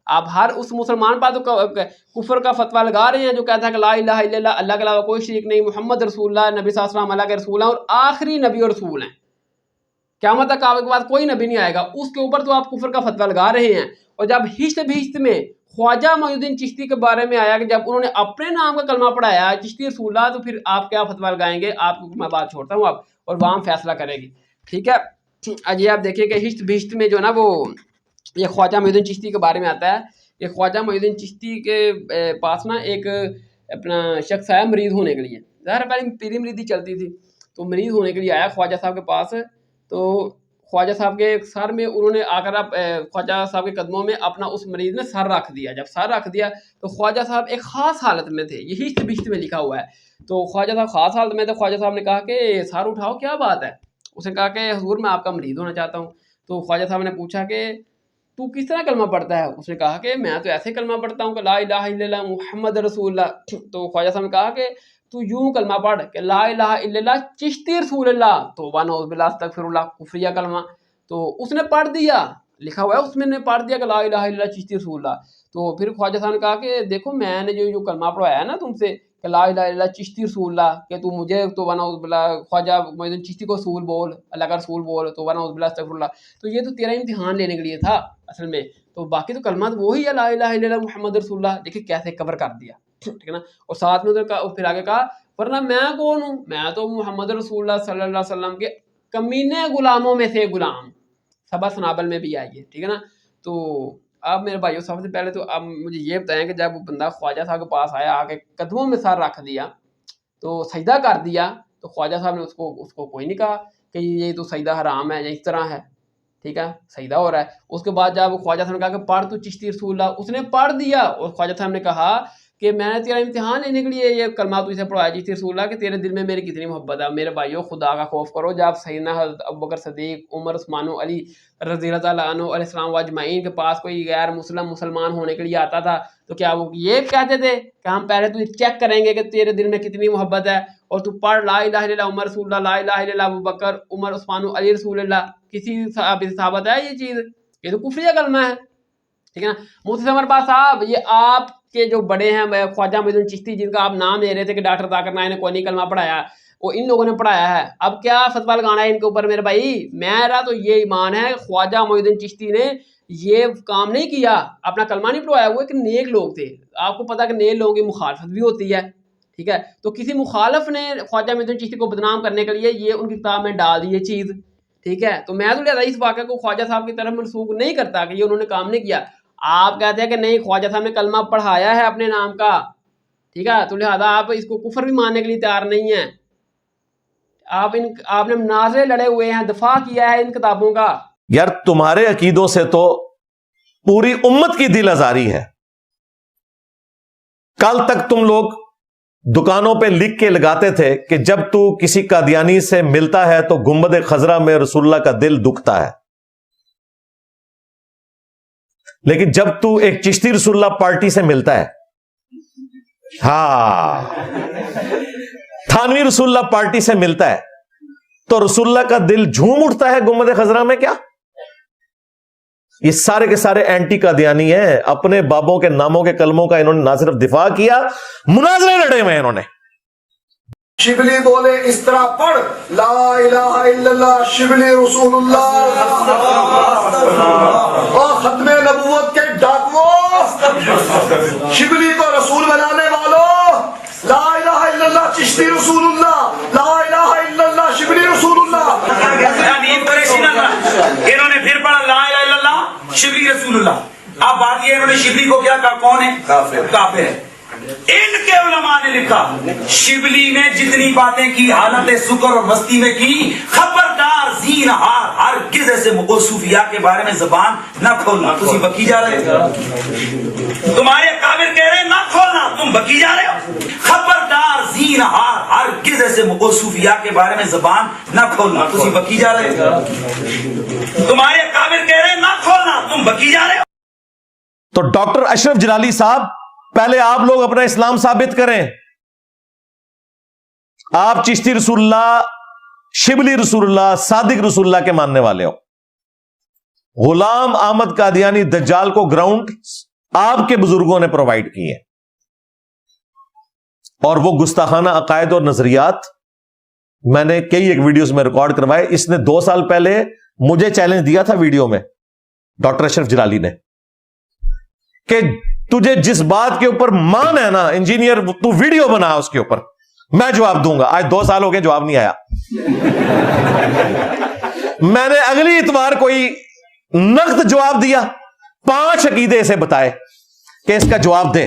Speaker 1: آپ ہر اس مسلمان پر تو کفر کا فتویٰ لگا رہے ہیں جو کہتا ہے کہ لا الہ الا اللہ، اللہ کے علاوہ کوئی شریک نہیں، محمد رسول اللہ، نبی صلی اللہ علیہ وسلم اللہ کے رسول ہیں اور آخری نبی اور رسول ہیں، قیامت تک آپ کے بعد کوئی نبی نہیں آئے گا. اس کے اوپر تو آپ کفر کا فتویٰ لگا رہے ہیں. اور جب ہشت بہشت میں خواجہ معین الدین چشتی کے بارے میں آیا کہ جب انہوں نے اپنے نام کا کلمہ پڑھایا چشتی رسول اللہ، تو پھر آپ کیا فتویٰ لگائیں گے؟ آپ کو میں بات چھوڑتا ہوں آپ اور وہاں فیصلہ کرے گی. ٹھیک ہے. یہ آپ دیکھیں کہ ہشت بہشت میں جو ہے نا وہ یہ خواجہ معین الدین چشتی کے بارے میں آتا ہے. یہ خواجہ معین الدین چشتی کے پاس نا ایک اپنا شخص آیا مریض ہونے کے لیے. ظاہر پہلے پیری مریضی چلتی تھی تو مریض ہونے کے لیے آیا خواجہ صاحب کے پاس. تو خواجہ صاحب کے سر میں انہوں نے آ کر خواجہ صاحب کے قدموں میں اپنا اس مریض نے سر رکھ دیا. جب سر رکھ دیا تو خواجہ صاحب ایک خاص حالت میں تھے. یہ ہشت بہشت میں لکھا ہوا ہے. تو خواجہ صاحب خاص حالت میں تھے. خواجہ صاحب نے کہا کہ سر اٹھاؤ کیا بات ہے؟ اس نے کہا کہ حضور میں آپ کا مریض ہونا چاہتا ہوں. تو خواجہ صاحب نے پوچھا کہ تو کس طرح کلمہ پڑھتا ہے؟ اس نے کہا کہ میں تو ایسے کلمہ پڑھتا ہوں کہ لا الہ الا اللہ محمد رسول اللہ. تو خواجہ صاحب نے کہا کہ تو یوں کلمہ پڑھ کہ لا الہ الا اللہ چشتی رسول اللہ. توبہ نعوذ باللہ استغفر اللہ، کفریہ کلمہ. تو اس نے پڑھ دیا، لکھا ہوا ہے اس میں نے پڑھ دیا کہ لا الہ الا اللہ چشتی رسول اللہ. تو پھر خواجہ صاحب نے کہا کہ دیکھو میں نے جو کلمہ پڑھوایا ہے نا تم سے کہ لا الہ الا اللہ چشتی رسول اللہ، کہ تو مجھے تو ونعوذ باللہ خواجہ معین الدین چشتی کو رسول بول، اللہ کا رسول بول، تو ونعوذ باللہ استغفر اللہ. تو یہ تو تیرا امتحان لینے کے لیے تھا اصل میں. تو باقی تو کلمات وہی ہے لا الہ الا اللہ محمد رسول اللہ. دیکھیں کیسے کور کر دیا، ٹھیک ہے نا. اور ساتھ میں پھر آگے کہا ورنہ میں کون ہوں، میں تو محمد رسول اللہ صلی اللہ علیہ وسلم کے کمینے غلاموں میں سے غلام. سبا سنابل میں بھی آئیے، ٹھیک ہے نا. تو اب میرے بھائیوں سب سے پہلے تو اب مجھے یہ بتائیں کہ جب وہ بندہ خواجہ صاحب کے پاس آیا، آ کے قدموں میں سر رکھ دیا تو سجدہ کر دیا، تو خواجہ صاحب نے اس کو کوئی نہیں کہا کہ یہ تو سجدہ حرام ہے یا اس طرح ہے، ٹھیک ہے، سجدہ ہو رہا ہے. اس کے بعد جب خواجہ صاحب نے کہا کہ پڑھ تو چشتی رسول اللہ، اس نے پڑھ دیا. اور خواجہ صاحب نے کہا کہ میں نے تیرا امتحان لینے کے لیے یہ کلمات تجھ سے پڑھوایا چشتی رسول اللہ کہ تیرے دل میں میری کتنی محبت ہے. میرے بھائیوں خدا کا خوف کرو. جب سیدنا حضرت ابوبکر صدیق، عمر، عثمان و علی رضی اللہ تعالیٰ عنہ علیہ السلام و اجمعین کے پاس کوئی غیر مسلمان ہونے کے لیے آتا تھا تو کیا وہ یہ کہتے تھے کہ ہم پہلے تو چیک کریں گے کہ تیرے دل میں کتنی محبت ہے اور تو پڑھ لا الہ الا اللہ عمر رسول اللہ، لا الہ الا اللہ ابوبکر عمر عثمان و علی رسول اللہ. کسی ثابت ہے یہ چیز؟ یہ تو کفریہ کلمہ ہے، ٹھیک ہے نا. مفتی سمر باز صاحب، یہ آپ کے جو بڑے ہیں خواجہ معین الدین چشتی جن کا آپ نام لے رہے تھے کہ ڈاکٹر ذاکر نائک نے کوئی نہیں کلمہ پڑھایا، وہ ان لوگوں نے پڑھایا ہے. اب کیا فتویٰ لگانا ہے ان کے اوپر میرے بھائی؟ میرا تو یہ ایمان ہے خواجہ معین الدین چشتی نے یہ کام نہیں کیا، اپنا کلمہ نہیں پڑھوایا. وہ ایک نیک لوگ تھے. آپ کو پتا کہ نیک لوگوں کی مخالفت بھی ہوتی ہے، ٹھیک ہے. تو کسی مخالف نے خواجہ معین الدین چشتی کو بدنام کرنے کے لیے یہ ان کی کتاب میں ڈال دی یہ چیز، ٹھیک ہے. تو میں تو لہٰذا اس واقعے کو خواجہ صاحب کی طرف منسوخ نہیں کرتا کہ یہ انہوں نے کام نہیں کیا. آپ کہتے ہیں کہ نہیں خواجہ صاحب نے کلمہ پڑھایا ہے اپنے نام کا، ٹھیک ہے، تو لہذا آپ اس کو کفر بھی ماننے کے لیے تیار نہیں ہیں. آپ نے مناظرے لڑے ہوئے ہیں، دفاع کیا ہے ان کتابوں کا.
Speaker 3: یار تمہارے عقیدوں سے تو پوری امت کی دل آزاری ہے. کل تک تم لوگ دکانوں پہ لکھ کے لگاتے تھے کہ جب تو کسی قادیانی سے ملتا ہے تو گنبد خضرا میں رسول اللہ کا دل دکھتا ہے، لیکن جب تو ایک چشتی رسول اللہ پارٹی سے ملتا ہے، ہاں تھانوی رسول اللہ پارٹی سے ملتا ہے تو رسول اللہ کا دل جھوم اٹھتا ہے گنبد خضرا میں. کیا یہ سارے کے سارے اینٹی قادیانی ہیں. اپنے بابوں کے ناموں کے کلموں کا انہوں نے نہ صرف دفاع کیا، مناظرے لڑے ہوئے انہوں نے.
Speaker 2: شبلی بولے اس طرح پڑھ لا الہ الا اللہ شبلی رسول اللہ. اور ختم نبوت کے ڈاکوؤں، شبلی کو رسول بنانے والوں، لا الہ الا اللہ چشتی رسول اللہ، لا الہ الا اللہ شبلی رسول اللہ.
Speaker 5: انہوں نے پھر پڑھا لا الہ الا اللہ شبلی رسول اللہ. اب بات یہ انہوں نے شبلی کو کیا کہا؟ کون ہے؟ کافر ہے. ان کے علماء نے لکھا شبلی نے جتنی باتیں کی حالت سکر اور مستی میں کی، خبردار زینہار ہرگز ایسے صوفیاء کے بارے میں زبان نہ کھولنا. تم بکی جا رہے ہو، تمہارے کافر کہہ رہے ہیں نہ کھولنا، تم بکی جا رہے ہو. خبردار زینہار ہرگز ایسے صوفیاء کے بارے میں زبان نہ کھولنا. تم بکی جا رہے ہو، تمہارے کافر کہہ رہے ہیں نہ کھولنا، تم بکی جا رہے ہو.
Speaker 3: تو ڈاکٹر اشرف جلالی صاحب، پہلے آپ لوگ اپنا اسلام ثابت کریں. آپ چشتی رسول اللہ، شبلی رسول اللہ، صادق رسول اللہ کے ماننے والے ہو. غلام احمد قادیانی دجال کو گراؤنڈ آپ کے بزرگوں نے پرووائڈ کیے، اور وہ گستاخانہ عقائد اور نظریات میں نے کئی ایک ویڈیوز میں ریکارڈ کروائے. اس نے 2 سال پہلے مجھے چیلنج دیا تھا ویڈیو میں، ڈاکٹر اشرف جلالی نے، کہ تجھے جس بات کے اوپر مان ہے نا انجینئر، تو ویڈیو بنا اس کے اوپر، میں جواب دوں گا. آج 2 سال ہو گئے جواب نہیں آیا. میں نے اگلی اتوار کوئی نقد جواب دیا، 5 عقیدے اسے بتائے کہ اس کا جواب دے،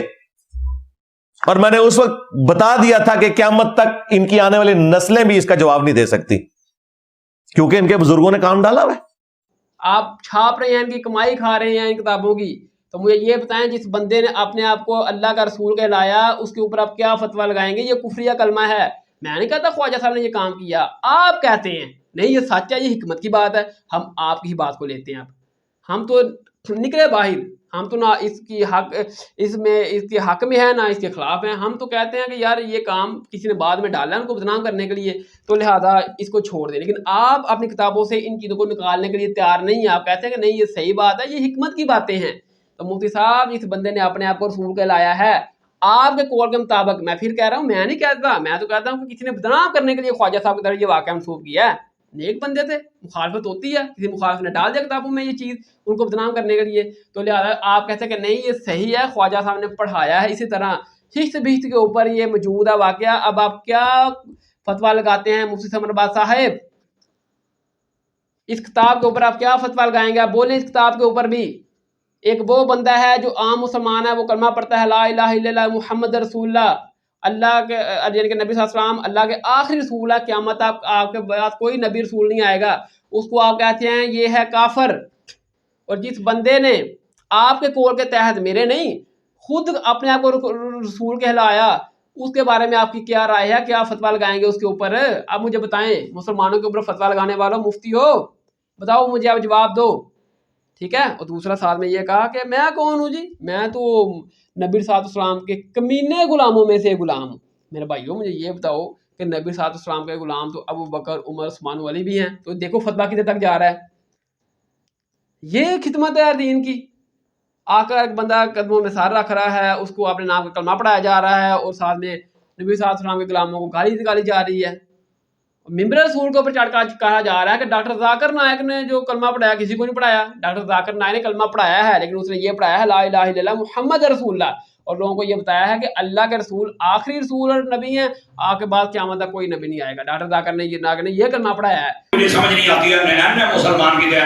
Speaker 3: اور میں نے اس وقت بتا دیا تھا کہ قیامت تک ان کی آنے والی نسلیں بھی اس کا جواب نہیں دے سکتی، کیونکہ ان کے بزرگوں نے کام ڈالا ہوا ہے.
Speaker 1: آپ چھاپ رہے ہیں، ان کی کمائی کھا رہے ہیں ان کتابوں کی. تو مجھے یہ بتائیں جس بندے نے اپنے آپ کو اللہ کا رسول کہلایا اس کے اوپر آپ کیا فتویٰ لگائیں گے؟ یہ کفریہ کلمہ ہے. میں نہیں کہتا خواجہ صاحب نے یہ کام کیا، آپ کہتے ہیں نہیں یہ سچ ہے، یہ حکمت کی بات ہے. ہم آپ کی ہی بات کو لیتے ہیں. اب ہم تو نکلے باہر، ہم تو نہ اس کی حق اس کے حق میں ہے نہ اس کے خلاف ہیں. ہم تو کہتے ہیں کہ یار یہ کام کسی نے بعد میں ڈالا ہے ان کو بدنام کرنے کے لیے، تو لہذا اس کو چھوڑ دیں. لیکن آپ اپنی کتابوں سے ان چیزوں کو نکالنے کے لیے تیار نہیں ہیں. آپ کہتے ہیں کہ نہیں یہ صحیح بات ہے، یہ حکمت کی باتیں ہیں. تو مفتی صاحب اس بندے نے اپنے آپ کو رسول کہلایا ہے، آپ کے قول کے مطابق، میں پھر کہہ رہا ہوں، میں نہیں کہتا، میں تو کہتا ہوں کہ کسی نے بدنام کرنے کے لیے خواجہ صاحب کی طرف یہ واقعہ منسوب کیا ہے. نیک بندے تھے، مخالفت ہوتی ہے، کسی مخالف نے ڈال دیا کتابوں میں یہ چیز ان کو بدنام کرنے کے لیے، تو لہٰذا آپ کہتے ہیں کہ نہیں یہ صحیح ہے، خواجہ صاحب نے پڑھایا ہے. اسی طرح ہشت بہشت کے اوپر یہ موجود ہے واقعہ. اب آپ کیا فتویٰ لگاتے ہیں مفتی ثمر آباد صاحب؟ اس کتاب کے اوپر آپ کیا فتویٰ لگائیں گے؟ آپ بولیں اس کتاب کے اوپر بھی. ایک وہ بندہ ہے جو عام مسلمان ہے، وہ کلمہ پڑھتا ہے لا الہ الا اللہ محمد رسول اللہ، اللہ کے یعنی کہ نبی صلی اللہ علیہ وسلم اللہ کے آخری رسول ہے، قیامت آپ کے بعد کوئی نبی رسول نہیں آئے گا، اس کو آپ کہتے ہیں یہ ہے کافر. اور جس بندے نے آپ کے قول کے تحت، میرے نہیں، خود اپنے آپ کو رسول کہلایا، اس کے بارے میں آپ کی کیا رائے ہے؟ کیا فتویٰ لگائیں گے اس کے اوپر؟ آپ مجھے بتائیں، مسلمانوں کے اوپر فتویٰ لگانے والوں، مفتی ہو، بتاؤ مجھے، آپ جواب دو. ٹھیک ہے. اور دوسرا ساتھ میں یہ کہا کہ میں کون ہوں جی؟ میں تو نبی صلی اللہ علیہ وسلم کے کمینے غلاموں میں سے غلام ہوں. میرے بھائیوں مجھے یہ بتاؤ کہ نبی صلی اللہ علیہ وسلم کے غلام تو ابو بکر، عمر، عثمان، علی بھی ہیں. تو دیکھو فتویٰ کدھر تک جا رہا ہے. یہ خدمت ہے دین کی. آ کر ایک بندہ قدموں میں سار رکھ رہا ہے، اس کو اپنے نام کا کلمہ پڑھایا جا رہا ہے، اور ساتھ میں نبی صلی اللہ علیہ وسلم کے غلاموں کو گالی نکالی جا رہی ہے. ممبر رسول کے اوپر چڑھ کر کہا جا رہا ہے کہ ڈاکٹر ذاکر نائک نے جو کلمہ پڑھایا کسی کو نہیں پڑھایا. ڈاکٹر ذاکر نائک نے کلمہ پڑھایا ہے، لیکن اس نے یہ پڑھایا ہے لا الہ الا اللہ محمد رسول اللہ، اور لوگوں کو یہ بتایا ہے کہ اللہ کے رسول آخری رسول اور نبی ہیں، آپ کے بعد قیامت تک کوئی نبی نہیں آئے گا. ڈاکٹر ذاکر نے یہ کلمہ پڑھایا ہے.
Speaker 5: مجھے سمجھ نہیں آتی ہے مسلمان کی دے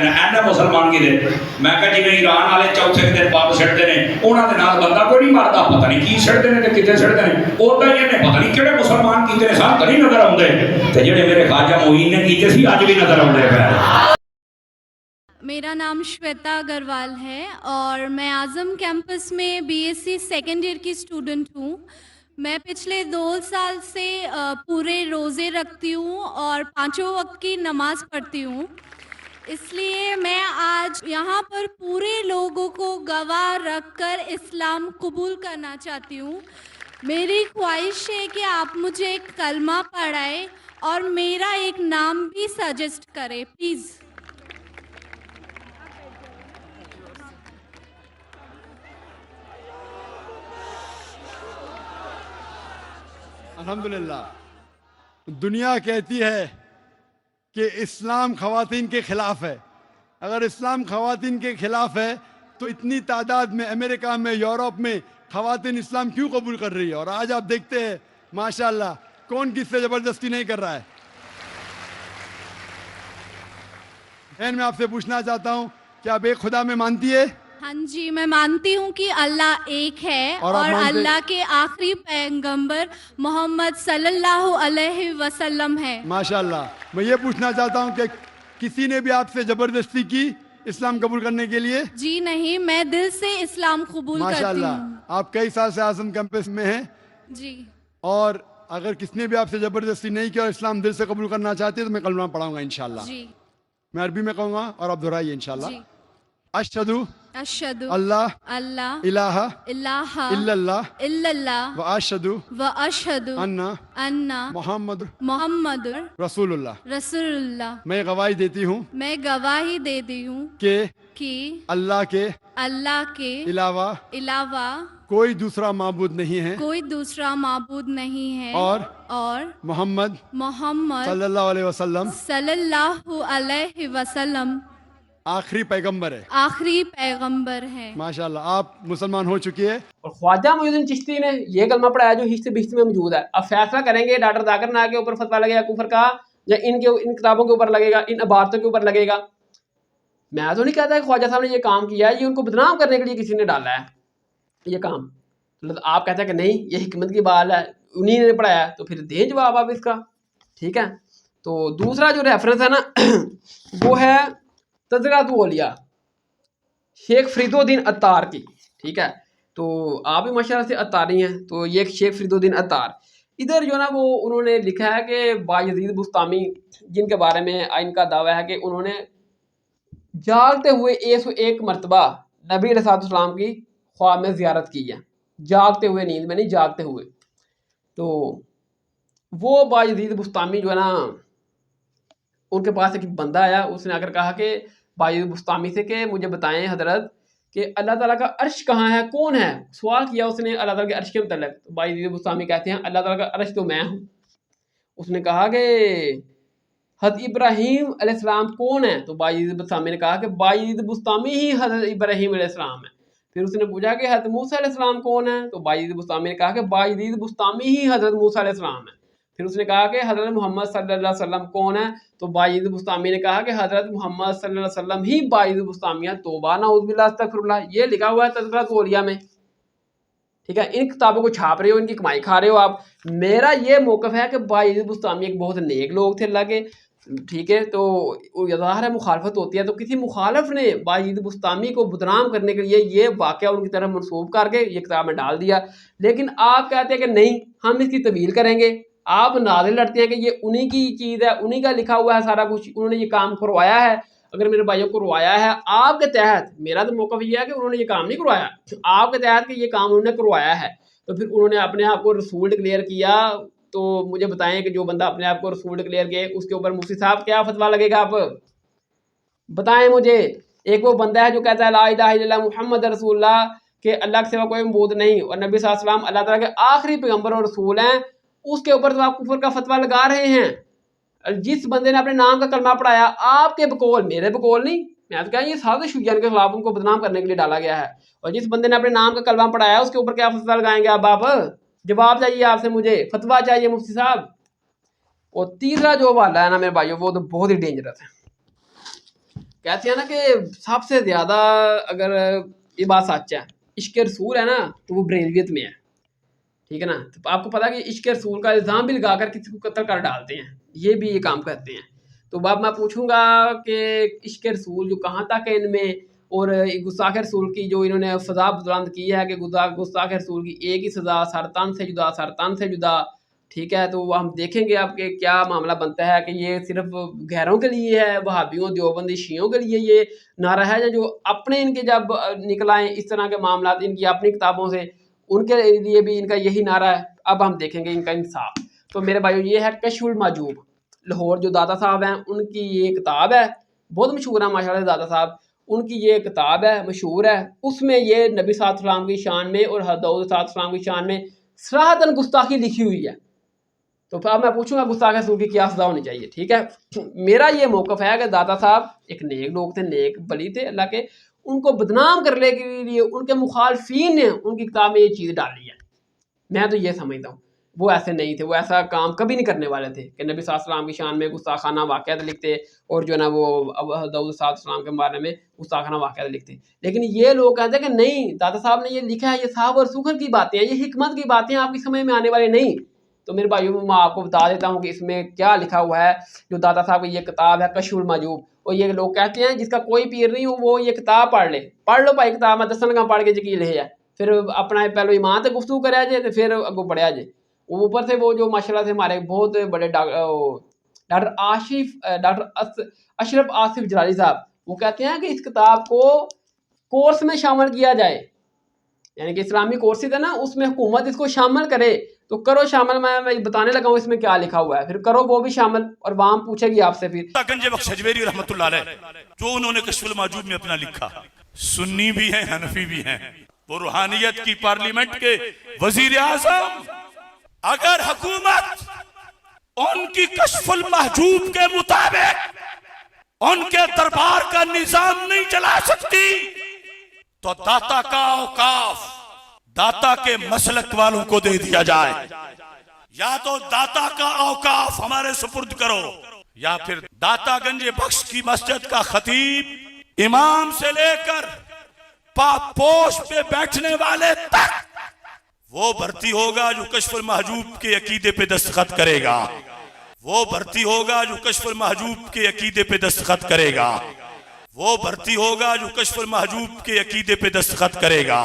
Speaker 5: مسلمان کی دے. میں کہ جی ایران والے چوتھے دن پاپ سڑتے ہیں، انہوں نے نال بندہ کوئی نہیں مارتا، پتہ نہیں کی سڑتے ہیں کتنے سڑتے ہیں، اوٹا یہ نے پتہ نہیں کہڑے مسلمان کیتے سال نہیں نظر آتے، تے جڑے میرے خواجہ معین نے کیتے سی اج بھی نظر آتے پے.
Speaker 6: میرا نام شویتا اگروال ہے اور میں اعظم کیمپس میں B S C second year کی اسٹوڈنٹ ہوں. میں پچھلے 2 سال سے پورے روزے رکھتی ہوں اور 5 وقت کی نماز پڑھتی ہوں. اس لیے میں آج یہاں پر پورے لوگوں کو گواہ رکھ کر اسلام قبول کرنا چاہتی ہوں. میری خواہش ہے کہ آپ مجھے ایک کلمہ پڑھائیں اور میرا ایک نام بھی سجیسٹ کریں پلیز.
Speaker 7: الحمدللہ. دنیا کہتی ہے کہ اسلام خواتین کے خلاف ہے. اگر اسلام خواتین کے خلاف ہے تو اتنی تعداد میں امریکہ میں، یورپ میں خواتین اسلام کیوں قبول کر رہی ہے؟ اور آج آپ دیکھتے ہیں ماشاءاللہ کون کس سے زبردستی نہیں کر رہا ہے. میں آپ سے پوچھنا چاہتا ہوں کہ آپ ایک خدا میں مانتی ہے؟
Speaker 6: ہاں جی، میں مانتی ہوں کہ اللہ ایک ہے
Speaker 7: اور آپ
Speaker 6: اور
Speaker 7: مانتے-
Speaker 6: اللہ کے آخری پیغمبر محمد صلی اللہ علیہ وسلم ہے.
Speaker 7: ماشاءاللہ. میں یہ پوچھنا چاہتا ہوں کہ کسی نے بھی آپ سے زبردستی کی اسلام قبول کرنے کے لیے؟
Speaker 6: جی نہیں، میں دل سے اسلام قبول کرتی
Speaker 7: ماشاءاللہ.
Speaker 6: ہوں.
Speaker 7: آپ کئی سال سے اعظم کیمپس میں ہیں،
Speaker 6: جی
Speaker 7: اور اگر کس نے بھی آپ سے زبردستی نہیں کیا اور اسلام دل سے قبول کرنا چاہتے ہیں تو میں کلمہ پڑھاؤں گا انشاءاللہ.
Speaker 6: جی
Speaker 7: میں عربی میں کہوں گا اور آپ دہرائیے انشاءاللہ.
Speaker 6: جی.
Speaker 7: اشہد
Speaker 6: اشہد
Speaker 7: اللہ
Speaker 6: اللہ
Speaker 7: الہ
Speaker 6: الہ
Speaker 7: الا اللہ
Speaker 6: الا اللہ
Speaker 7: و اشہد
Speaker 6: و اشہد
Speaker 7: ان
Speaker 6: ان
Speaker 7: محمد
Speaker 6: محمد
Speaker 7: رسول اللہ.
Speaker 6: رسول اللہ.
Speaker 7: میں گواہی دیتی ہوں
Speaker 6: میں گواہی دیتی ہوں کہ
Speaker 7: اللہ کے
Speaker 6: اللہ کے
Speaker 7: علاوہ
Speaker 6: علاوہ
Speaker 7: کوئی دوسرا معبود نہیں ہے،
Speaker 6: کوئی دوسرا معبود نہیں ہے، اور
Speaker 7: محمد
Speaker 6: محمد
Speaker 7: صلی اللہ علیہ وسلم
Speaker 6: صلی اللہ علیہ وسلم
Speaker 7: آخری پیغمبر ہے.
Speaker 6: آخری پیغمبر ہے.
Speaker 7: ماشاءاللہ. آپ مسلمان ہو چکی ہے.
Speaker 1: اور خواجہ معین الدین چشتی نے یہ کلمہ پڑھایا جو ہشت بہشت میں موجود ہے. اب فیصلہ کریں گے ڈاکٹر ذاکر نائک کے اوپر فتویٰ لگے گا کفر کا، یا ان کتابوں کے اوپر لگے گا، ان عبارتوں کے اوپر لگے گا. میں تو نہیں کہتا کہ خواجہ صاحب نے یہ کام کیا ہے، یہ ان کو بدنام کرنے کے لیے کسی نے ڈالا ہے یہ کام. آپ کہتے ہیں کہ نہیں یہ حکمت کی بات ہے، انہی نے پڑھایا ہے، تو پھر دیں جواب آپ اس کا. ٹھیک ہے. تو دوسرا جو ریفرنس ہے نا وہ ہے تذکرۃ الاولیاء شیخ فرید الدین عطار کی. ٹھیک ہے. تو آپ بھی ماشاءاللہ سے عطاری ہیں، تو یہ شیخ فرید الدین عطار ادھر جو ہے نا وہ انہوں نے لکھا ہے کہ بایزید بستامی جن کے بارے میں ان کا دعویٰ ہے کہ انہوں نے جاگتے ہوئے 101 مرتبہ نبی علیہ السلام کی خواب میں زیارت کی ہے. جاگتے ہوئے، نیند میں نہیں، جاگتے ہوئے. تو وہ بایزید بستامی جو ہے نا ان کے پاس ایک بندہ آیا، اس نے آ کر کہا کہ بایزید بستامی سے کہ مجھے بتائیں حضرت کہ اللہ تعالیٰ کا عرش کہاں ہے, کون ہے. سوال کیا اس نے اللہ تعالیٰ کے عرش کے متعلق. تو باجدید بستامی کہتے ہیں اللہ تعالیٰ کا عرش تو میں ہوں. اس نے کہا کہ حضرت ابراہیم علیہ السلام کون ہے. تو باجدید بستامی نے کہا کہ باجدید بستامی ہی حضرت ابراہیم علیہ السلام ہے. پھر اس نے پوچھا کہ حضرت موسیٰ علیہ السلام کون ہے. تو باجدید بستامی نے کہا کہ باجدید بستامی ہی حضرت موسیٰ علیہ السلام ہے. پھر اس نے کہا کہ حضرت محمد صلی اللہ علیہ وسلم کون ہے. تو باجدید بستامی نے کہا کہ حضرت محمد صلی اللہ علیہ وسلم ہی باجدید بستامی ہے. توبہ نعوذ باللہ استغفر اللہ. یہ لکھا ہوا ہے تذکرۃ الاولیاء میں. ٹھیک ہے, ان کتابوں کو چھاپ رہے ہو, ان کی کمائی کھا رہے ہو آپ. میرا یہ موقف ہے کہ باجدید بستامی ایک بہت نیک لوگ تھے اللہ کے. ٹھیک ہے, تو ظاہر ہے مخالفت ہوتی ہے, تو کسی مخالف نے باجدید بستامی کو بدنام کرنے کے لیے یہ واقعہ ان کی طرف منسوب کر کے یہ کتاب میں ڈال دیا. لیکن آپ کہتے ہیں کہ نہیں ہم اس کی طویل کریں گے. آپ ناظر لڑتے ہیں کہ یہ انہی کی چیز ہے, انہی کا لکھا ہوا ہے سارا کچھ, انہوں نے یہ کام کروایا ہے. اگر میرے بھائیوں کو کروایا ہے آپ کے تحت, میرا تو موقف یہ ہے کہ انہوں نے یہ کام نہیں کروایا, آپ کے تحت کہ یہ کام انہوں نے کروایا ہے, تو پھر انہوں نے اپنے آپ کو رسول ڈکلیئر کیا. تو مجھے بتائیں کہ جو بندہ اپنے آپ کو رسول ڈکلیئر کیے اس کے اوپر مفتی صاحب کیا فتویٰ لگے گا, آپ بتائیں مجھے. ایک وہ بندہ ہے جو کہتا ہے لا الہ الا اللہ محمد رسول اللہ, کہ اللہ کے سوا کوئی معبود نہیں, اور نبی صلی اللہ علیہ وسلم اللہ تعالیٰ کے آخری پیغمبر اور رسول ہیں, اس کے اوپر تو آپ کفر کا فتویٰ لگا رہے ہیں. جس بندے نے اپنے نام کا کلمہ پڑھایا آپ کے بقول, میرے بقول نہیں, میں تو کہا یہ سازش ہوئی ان کے خلاف, ان کو بدنام کرنے کے لیے ڈالا گیا ہے. اور جس بندے نے اپنے نام کا کلمہ پڑھایا اس کے اوپر کیا فتویٰ لگائیں گے آپ جواب چاہیے آپ سے, مجھے فتویٰ چاہیے مفتی صاحب. اور تیسرا جو حوالہ ہے نا میرے بھائیوں, وہ تو بہت ہی ڈینجرس ہے. کہتے ہیں نا کہ سب سے زیادہ اگر یہ بات سچ ہے, عشق رسول ہے نا تو وہ بریلویت میں ہے. ٹھیک ہے نا, تو آپ کو پتا کہ عشق رسول کا الزام بھی لگا کر کسی کو قتل کر ڈالتے ہیں, یہ بھی یہ کام کرتے ہیں. تو اب میں پوچھوں گا کہ عشق رسول جو کہاں تک ہے ان میں, اور گستاخ رسول کی جو انہوں نے سزا بلند کی ہے کہ گستاخ رسول کی ایک ہی سزا, سرطان سے جدا, سرطان سے جدا. ٹھیک ہے, تو ہم دیکھیں گے آپ کے کیا معاملہ بنتا ہے, کہ یہ صرف غیروں کے لیے ہے, وہابیوں دیوبندی شیعوں کے لیے یہ نعرہ ہے, یا جو اپنے ان کے جب نکل آئیں اس طرح کے معاملات ان کی اپنی کتابوں سے, ان کے لیے بھی ان کا یہی نعرہ ہے. اب ہم دیکھیں گے ان کا انصاف. تو میرے بھائیو یہ ہے کشف المحجوب, لاہور جو داتا صاحب ہیں ان کی یہ کتاب ہے, بہت مشہور ہے ماشاء اللہ داتا صاحب, ان کی یہ کتاب ہے مشہور ہے. اس میں یہ نبی صلی اللہ علیہ وسلم کی شان میں اور حضرت داؤد صلی اللہ علیہ وسلم کی شان میں صراحتاً گستاخی لکھی ہوئی ہے. تو پھر اب میں پوچھوں گا گستاخ رسول کی کیا سزا ہونی چاہیے. ٹھیک ہے, میرا یہ موقف ہے کہ داتا صاحب ایک نیک لوگ تھے, نیک ولی تھے اللہ کے, ان کو بدنام کرنے کے لیے ان کے مخالفین نے ان کی کتاب میں یہ چیز ڈالی ہے. میں تو یہ سمجھتا ہوں وہ ایسے نہیں تھے, وہ ایسا کام کبھی نہیں کرنے والے تھے کہ نبی صلی اللہ علیہ وسلم کی شان میں گستاخانہ واقعات لکھتے, اور جو ہے نا وہ داؤد صلی اللہ علیہ وسلم کے بارے میں گستاخانہ واقعات لکھتے. لیکن یہ لوگ کہتے ہیں کہ نہیں, داتا صاحب نے یہ لکھا ہے, یہ صاحب اور سکھر کی باتیں ہیں, یہ حکمت کی باتیں ہیں, آپ کی سمجھ میں آنے والی نہیں. تو میرے بھائیوں میں آپ کو بتا دیتا ہوں کہ اس میں کیا لکھا ہوا ہے. جو داتا صاحب کی یہ کتاب ہے کشف المحجوب, اور یہ لوگ کہتے ہیں جس کا کوئی پیر نہیں ہو وہ یہ کتاب پڑھ لے, پڑھ لو بھائی کتاب, میں دسن کا پڑھ کے یقین لے جائے, پھر اپنا پہلو ایمان سے گفتگو کرے جائے تو پھر اگوں پڑھیا جائے. اوپر سے وہ جو ماشاء اللہ سے ہمارے بہت بڑے ڈاکٹر اشرف آصف جلالی صاحب, وہ کہتے ہیں کہ اس کتاب کو کورس میں شامل کیا جائے, یعنی کہ اسلامی کورسز ہے نا اس میں حکومت اس کو شامل کرے. تو کرو شامل, میں بتانے لگا ہوں اس میں کیا لکھا ہوا ہے, پھر کرو وہ بھی شامل, اور وہاں پوچھے گی آپ سے. پھر
Speaker 8: گنج بخش حجویری رحمۃ اللہ علیہ جو انہوں نے کشف المحجوب میں اپنا لکھا, سنی بھی ہیں حنفی بھی ہیں, وہ روحانیت کی پارلیمنٹ کے وزیر اعظم, اگر حکومت ان کی کشف المحجوب کے مطابق ان کے دربار کا نظام نہیں چلا سکتی تو داتا کا اوقاف داتا کے مسلک والوں کو دے دیا جائے, یا تو داتا کا اوقاف ہمارے سپرد کرو, یا پھر داتا گنج بخش کی مسجد کا خطیب امام سے لے کر پاپوش پہ بیٹھنے والے تک وہ بھرتی ہوگا جو کشف المحجوب کے عقیدے پہ دستخط کرے گا, وہ بھرتی ہوگا جو کشف المحجوب کے عقیدے پہ دستخط کرے گا, وہ بھرتی ہوگا جو کشف المحجوب کے عقیدے پہ دستخط کرے گا.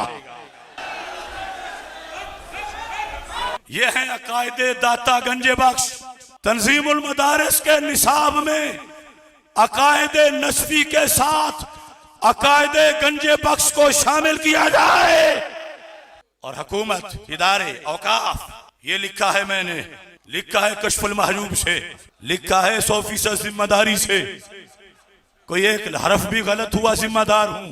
Speaker 8: یہ ہیں عقائد داتا گنج بخش. تنظیم المدارس کے نصاب میں عقائد نصفی کے ساتھ عقائد گنج بخش کو شامل کیا جائے, اور حکومت ادارے اوقاف, یہ لکھا ہے میں نے, لکھا ہے کشف المحجوب سے, لکھا ہے 100% ذمہ داری سے, کوئی ایک حرف بھی غلط ہوا ذمہ دار ہوں,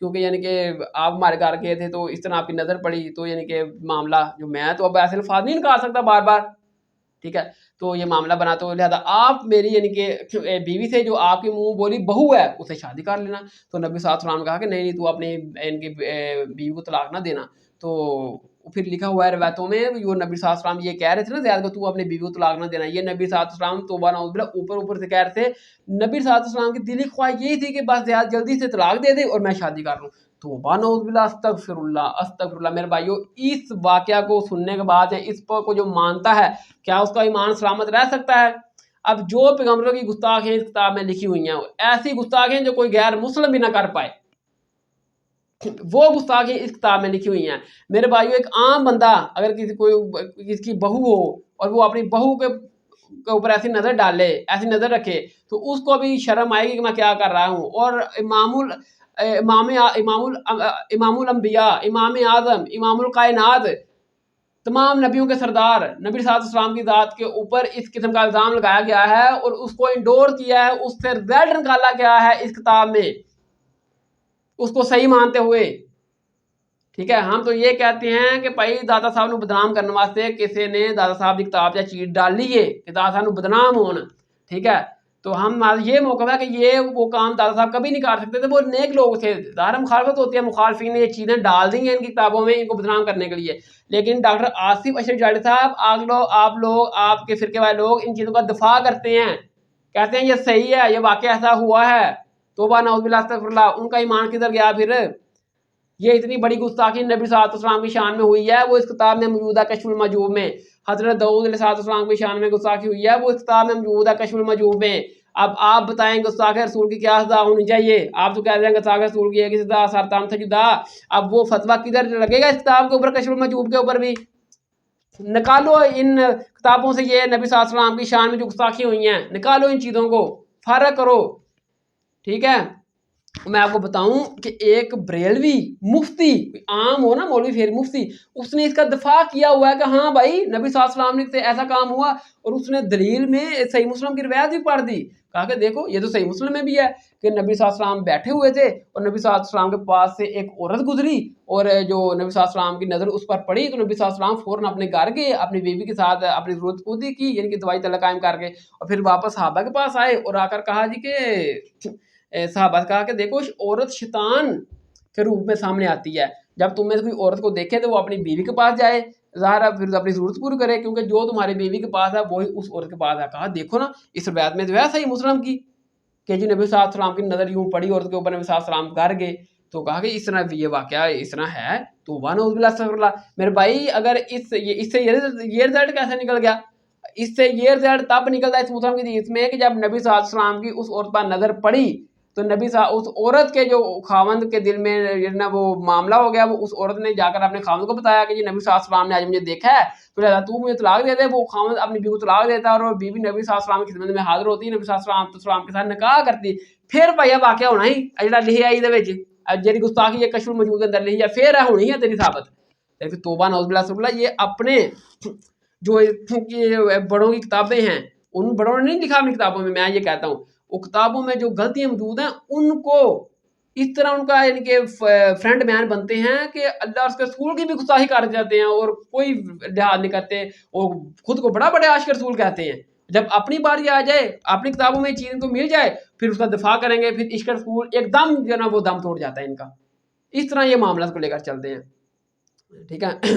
Speaker 1: کیونکہ یعنی کہ آپ ہمارے گھر گئے تھے تو اس طرح آپ کی نظر پڑی، تو یعنی کہ معاملہ جو میں تو اب ایسے الفاظ نہیں نکال سکتا بار بار، ٹھیک ہے، تو یہ معاملہ بنا، تو لہٰذا آپ میری یعنی کہ بیوی سے جو آپ کی منہ بولی بہو ہے اسے شادی کر لینا۔ تو نبی صلی اللہ علیہ وسلم نے کہا کہ نہیں تو اپنی ان کی بیوی کو طلاق نہ دینا۔ تو پھر لکھا ہوا ہے روایتوں میں، جو نبی صلی اللہ علیہ وسلم یہ کہہ رہے تھے نا زیاد کو تو اپنی بیوی کو طلاق نہ دینا، یہ نبی صلی اللہ علیہ وسلم توبہ نعوذ باللہ اوپر سے کہہ رہے تھے۔ نبی صلی اللہ علیہ وسلم کی دلی خواہش یہی تھی کہ بس زیادہ جلدی سے طلاق دے دے اور میں شادی کر لوں۔ توبہ نعوذ باللہ، استغفر اللہ۔ میرے بھائیو، اس واقعہ کو سننے کے بعد اس پر کو جو مانتا ہے کیا اس کا ایمان سلامت رہ سکتا ہے؟ اب جو پیغمبروں کی گستاخیاں اس کتاب میں لکھی ہوئی ہیں، ایسی گستاخیاں جو کوئی غیر مسلم بھی نہ کر پائے، وہ گستاخیاں اس کتاب میں لکھی ہوئی ہیں۔ میرے بھائیو، ایک عام بندہ اگر کسی کی بہو ہو اور وہ اپنی بہو کے اوپر ایسی نظر ڈالے، ایسی نظر رکھے، تو اس کو بھی شرم آئے گی کہ میں کیا کر رہا ہوں۔ اور امام الانبیاء، امام اعظم، امام الکائنات، تمام نبیوں کے سردار نبی صلی اللہ علیہ وسلم کی ذات کے اوپر اس قسم کا الزام لگایا گیا ہے اور اس کو انڈور کیا ہے، اس سے ریزلٹ نکالا گیا ہے اس کتاب میں، اس کو صحیح مانتے ہوئے، ٹھیک ہے۔ ہم تو یہ کہتے ہیں کہ بھائی دادا صاحب نو بدنام کرنے واسطے کسی نے دادا صاحب کی کتاب یا چیز ڈال لیے کہ دادا صاحب نو بدنام ہونا، ٹھیک ہے، تو ہم یہ موقع ہے کہ یہ وہ کام دادا صاحب کبھی نہیں کر سکتے تھے، وہ نیک لوگ تھے، ظاہر مخالفت ہوتی ہے، مخالفین نے یہ چیزیں ڈال دی ہیں ان کی کتابوں میں ان کو بدنام کرنے کے لیے، لیکن ڈاکٹر آصف اشرف جاڑی صاحب، آپ کے فرقے والے لوگ ان چیزوں کا دفاع کرتے ہیں، کہتے ہیں یہ صحیح ہے، یہ واقعہ ایسا ہوا ہے، توبہ نعوذ باللہ استغفر اللہ۔ ان کا ایمان کدھر گیا پھر؟ یہ اتنی بڑی گستاخی نبی صلی اللہ علیہ وسلم کی شان میں ہوئی ہے، وہ اس کتاب میں موجود ہے کشف المحجوب میں۔ حضرت داؤد علیہ السلام کی شان میں گستاخی ہوئی ہے، وہ اس کتاب میں موجود ہے کشف المحجوب میں۔ اب آپ بتائیں گستاخ رسول کی کیا سزا ہونی چاہیے؟ آپ تو کہتے ہیں گستاخ رسول کی ایک ہی سزا، سرطان تھا جدا۔ اب وہ فتویٰ کدھر لگے گا اس کتاب کے اوپر، کشف المحجوب کے اوپر بھی؟ نکالو ان کتابوں سے یہ نبی صلی اللہ علیہ وسلم کی شان میں جو گستاخی ہوئی ہیں، نکالو ان چیزوں کو، فرق کرو، ٹھیک ہے۔ میں آپ کو بتاؤں کہ ایک بریلوی مفتی، عام ہو نا مولوی پھر مفتی، اس نے اس کا دفاع کیا ہوا ہے کہ ہاں بھائی نبی صلی اللہ علیہ وسلم نے ایسا کام ہوا، اور اس نے دلیل میں صحیح مسلم کی روایت بھی پڑھ دی، کہا کہ دیکھو یہ تو صحیح مسلم میں بھی ہے کہ نبی صلی اللہ علیہ وسلم بیٹھے ہوئے تھے اور نبی صلی اللہ علیہ وسلم کے پاس سے ایک عورت گزری اور جو نبی صلی اللہ علیہ وسلم کی نظر اس پر پڑی، تو نبی صلی اللہ علیہ وسلم فوراً اپنے گھر گئے، اپنی بیوی کے ساتھ اپنی ضرورت پوری کی، یعنی کہ دوائی تلہ قائم کر کے، اور پھر واپس صحابہ کے پاس آئے اور آ کر کہا جی کہ صحابہ سے کہا کہ دیکھو عورت شیطان کے روپ میں سامنے آتی ہے، جب تم میں سے کوئی عورت کو دیکھے تو وہ اپنی بیوی کے پاس جائے، ظاہر ہے پھر اپنی ضرورت پوری کرے، کیونکہ جو تمہاری بیوی کے پاس ہے وہی اس عورت کے پاس ہے۔ کہا دیکھو نا اس روایت میں جو ہے صحیح مسلم کی کہ جی نبی صلی اللہ علیہ وسلم کی نظر یوں پڑی عورت کے اوپر، نبی صلی اللہ علیہ وسلم گھر گئے، تو کہا کہ اس طرح یہ واقعہ اس طرح ہے، تو نعوذ باللہ استغفر اللہ۔ میرے بھائی اگر اس سے یہ رزلٹ کیسے نکل گیا؟ اس سے یہ رزلٹ تب نکلتا ہے اس مسلم کی حدیث میں کہ جب نبی صلی اللہ علیہ وسلم کی اس عورت پر نظر پڑی تو نبی صاحب اس عورت کے جو خاوند کے دل میں نا وہ معاملہ ہو گیا، وہ اس عورت نے جا کر اپنے خاوند کو بتایا کہ جی نبی صلی اللہ علیہ وسلم نے آج مجھے دیکھا ہے، تو لہٰذا تو مجھے طلاق دے دے۔ وہ خاوند اپنی بیوی کو طلاق دیتا اور بیوی نبی صلی اللہ علیہ وسلم کی خدمت میں حاضر ہوتی، نبی صلی اللہ علیہ وسلم کے ساتھ نکاح کرتی، پھر بھائی واقعہ ہونا ہی جڑا لکھیا دے وچ جڑی گستاخی ہے کشف المحجوب کے اندر لکھی ہے، پھر ہونی ہے تیری ثابت۔ لیکن توبہ نعوذ باللہ استغفر اللہ، یہ اپنے جو بڑوں کی کتابیں ہیں ان بڑوں نے نہیں لکھا اپنی کتابوں میں، میں یہ کہتا ہوں وہ کتابوں میں جو غلطیاں موجود ہیں ان کو اس طرح ان کا یعنی کہ فرینڈ مین بنتے ہیں کہ اللہ اور اس کے رسول کی بھی گستاخی کر جاتے ہیں اور کوئی لحاظ نہیں کرتے، اور خود کو بڑے عاشق رسول کہتے ہیں۔ جب اپنی باری آ جائے، اپنی کتابوں میں چیز ان کو مل جائے، پھر اس کا دفاع کریں گے، پھر عشق رسول ایک دم جو نا وہ دم توڑ جاتا ہے ان کا۔ اس طرح یہ معاملات کو لے کر چلتے ہیں، ٹھیک ہے۔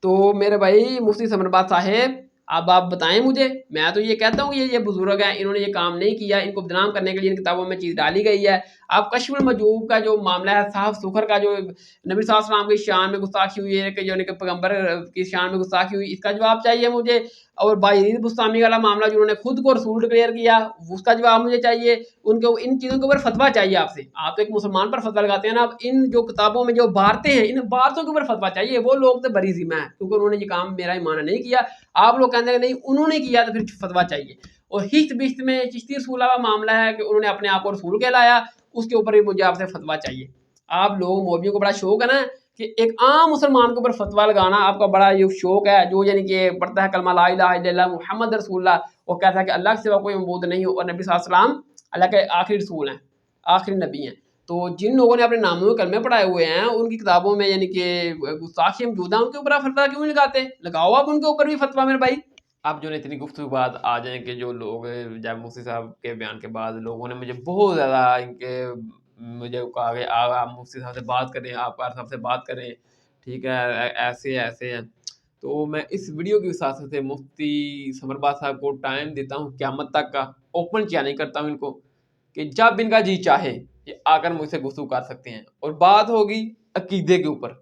Speaker 1: تو میرے بھائی مفتی ثمر آباد صاحب، اب آپ بتائیں مجھے، میں تو یہ کہتا ہوں کہ یہ بزرگ ہیں، انہوں نے یہ کام نہیں کیا، ان کو بدنام کرنے کے لیے ان کتابوں میں چیز ڈالی گئی ہے۔ اب کشف المحجوب کا جو معاملہ ہے، صاف سکھر کا جو نبی صلی اللہ علیہ وسلم کی شان میں گستاخی ہوئی ہے کہ جو پیغمبر کی شان میں گستاخی ہوئی، اس کا جواب چاہیے مجھے۔ اور بایزید بستامی والا معاملہ جنہوں نے خود کو رسول ڈکلیئر کیا، اس کا جواب مجھے چاہیے۔ ان کو ان چیزوں کے اوپر فتویٰ چاہیے آپ سے، آپ تو ایک مسلمان پر فتویٰ لگاتے ہیں نا، اب ان جو کتابوں میں جو بارتے ہیں ان بارتوں کے اوپر فتویٰ چاہیے۔ وہ لوگ تو بری ذمہ ہیں کیونکہ انہوں نے یہ کام میرا ہی مانا نہیں کیا، آپ لوگ کہتے ہیں کہ نہیں انہوں نے کیا تو پھر فتویٰ چاہیے۔ اور ہشت بشت میں چشتی رسول کا معاملہ ہے کہ انہوں نے اپنے آپ کو رسول کہلایا، اس کے اوپر بھی مجھے آپ سے فتویٰ چاہیے۔ آپ لوگ مولویوں کو بڑا شوق ہے نا کہ ایک عام مسلمان کے اوپر فتویٰ لگانا، آپ کا بڑا یہ شوق ہے، جو یعنی کہ پڑھتا ہے کلمہ لا الہ الا اللہ محمد رسول اللہ، وہ کہتا ہے کہ اللہ کے سوا کوئی معبود نہیں ہو اور نبی صلی اللہ علیہ وسلم اللہ کے آخری رسول ہیں، آخری نبی ہیں، تو جن لوگوں نے اپنے ناموں میں کلمے پڑھائے ہوئے ہیں ان کی کتابوں میں یعنی کہ گستاخی موجود ہے، ان کے اوپر آپ فتویٰ کیوں نہیں لگاتے؟ لگاؤ آپ ان کے اوپر بھی فتویٰ میرے بھائی. اب جو اتنی گفتگو بعد آ جائیں کہ جو لوگ جب مفتی صاحب کے بیان کے بعد لوگوں نے مجھے بہت زیادہ ان کے مجھے کہا کہ آپ مفتی صاحب سے بات کریں، آپ پار صاحب سے بات کریں، ٹھیک ہے ایسے ہیں. تو میں اس ویڈیو کی وساطت سے مفتی ثمرباد صاحب کو ٹائم دیتا ہوں قیامت تک کا، اوپن چیلنج کرتا ہوں ان کو کہ جب ان کا جی چاہے یہ آ کر مجھ سے گفتگو کر سکتے ہیں. اور بات ہوگی عقیدے کے اوپر،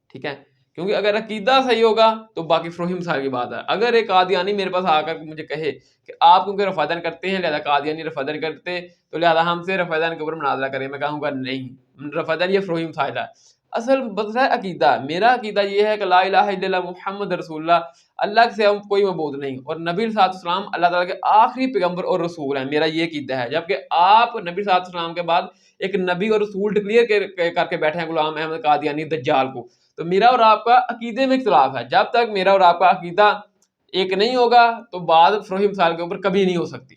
Speaker 1: ٹھیک ہے، کیونکہ اگر عقیدہ صحیح ہوگا تو باقی فروہی مسائل کی بات ہے. اگر ایک قادیانی میرے پاس آ کر مجھے کہے کہ آپ کیونکہ رفع دین کرتے ہیں لہذا قادیانی رفع دین کرتے تو لہذا ہم سے رفع دین کے اوپر مناظرہ کریں، میں کہوں گا نہیں، رفع دین یہ فروہی مسائل ہے. اصل مسئلہ ہے عقیدہ. میرا عقیدہ یہ ہے کہ لا الہ الا اللہ محمد رسول اللہ، اللہ کے سوا کوئی معبود نہیں، اور نبی صلی اللہ علیہ وسلم اللہ تعالیٰ کے آخری پیغمبر اور رسول ہیں. میرا یہ عقیدہ ہے. جبکہ آپ نبی صلی اللہ علیہ وسلم کے بعد ایک نبی اور رسول ڈکلیئر کر کے بیٹھے ہیں غلام احمد قادیانی دجال کو. تو میرا اور آپ کا عقیدے میں اختلاف ہے. جب تک میرا اور آپ کا عقیدہ ایک نہیں ہوگا تو بات فروہی مسائل کے اوپر کبھی نہیں ہو سکتی.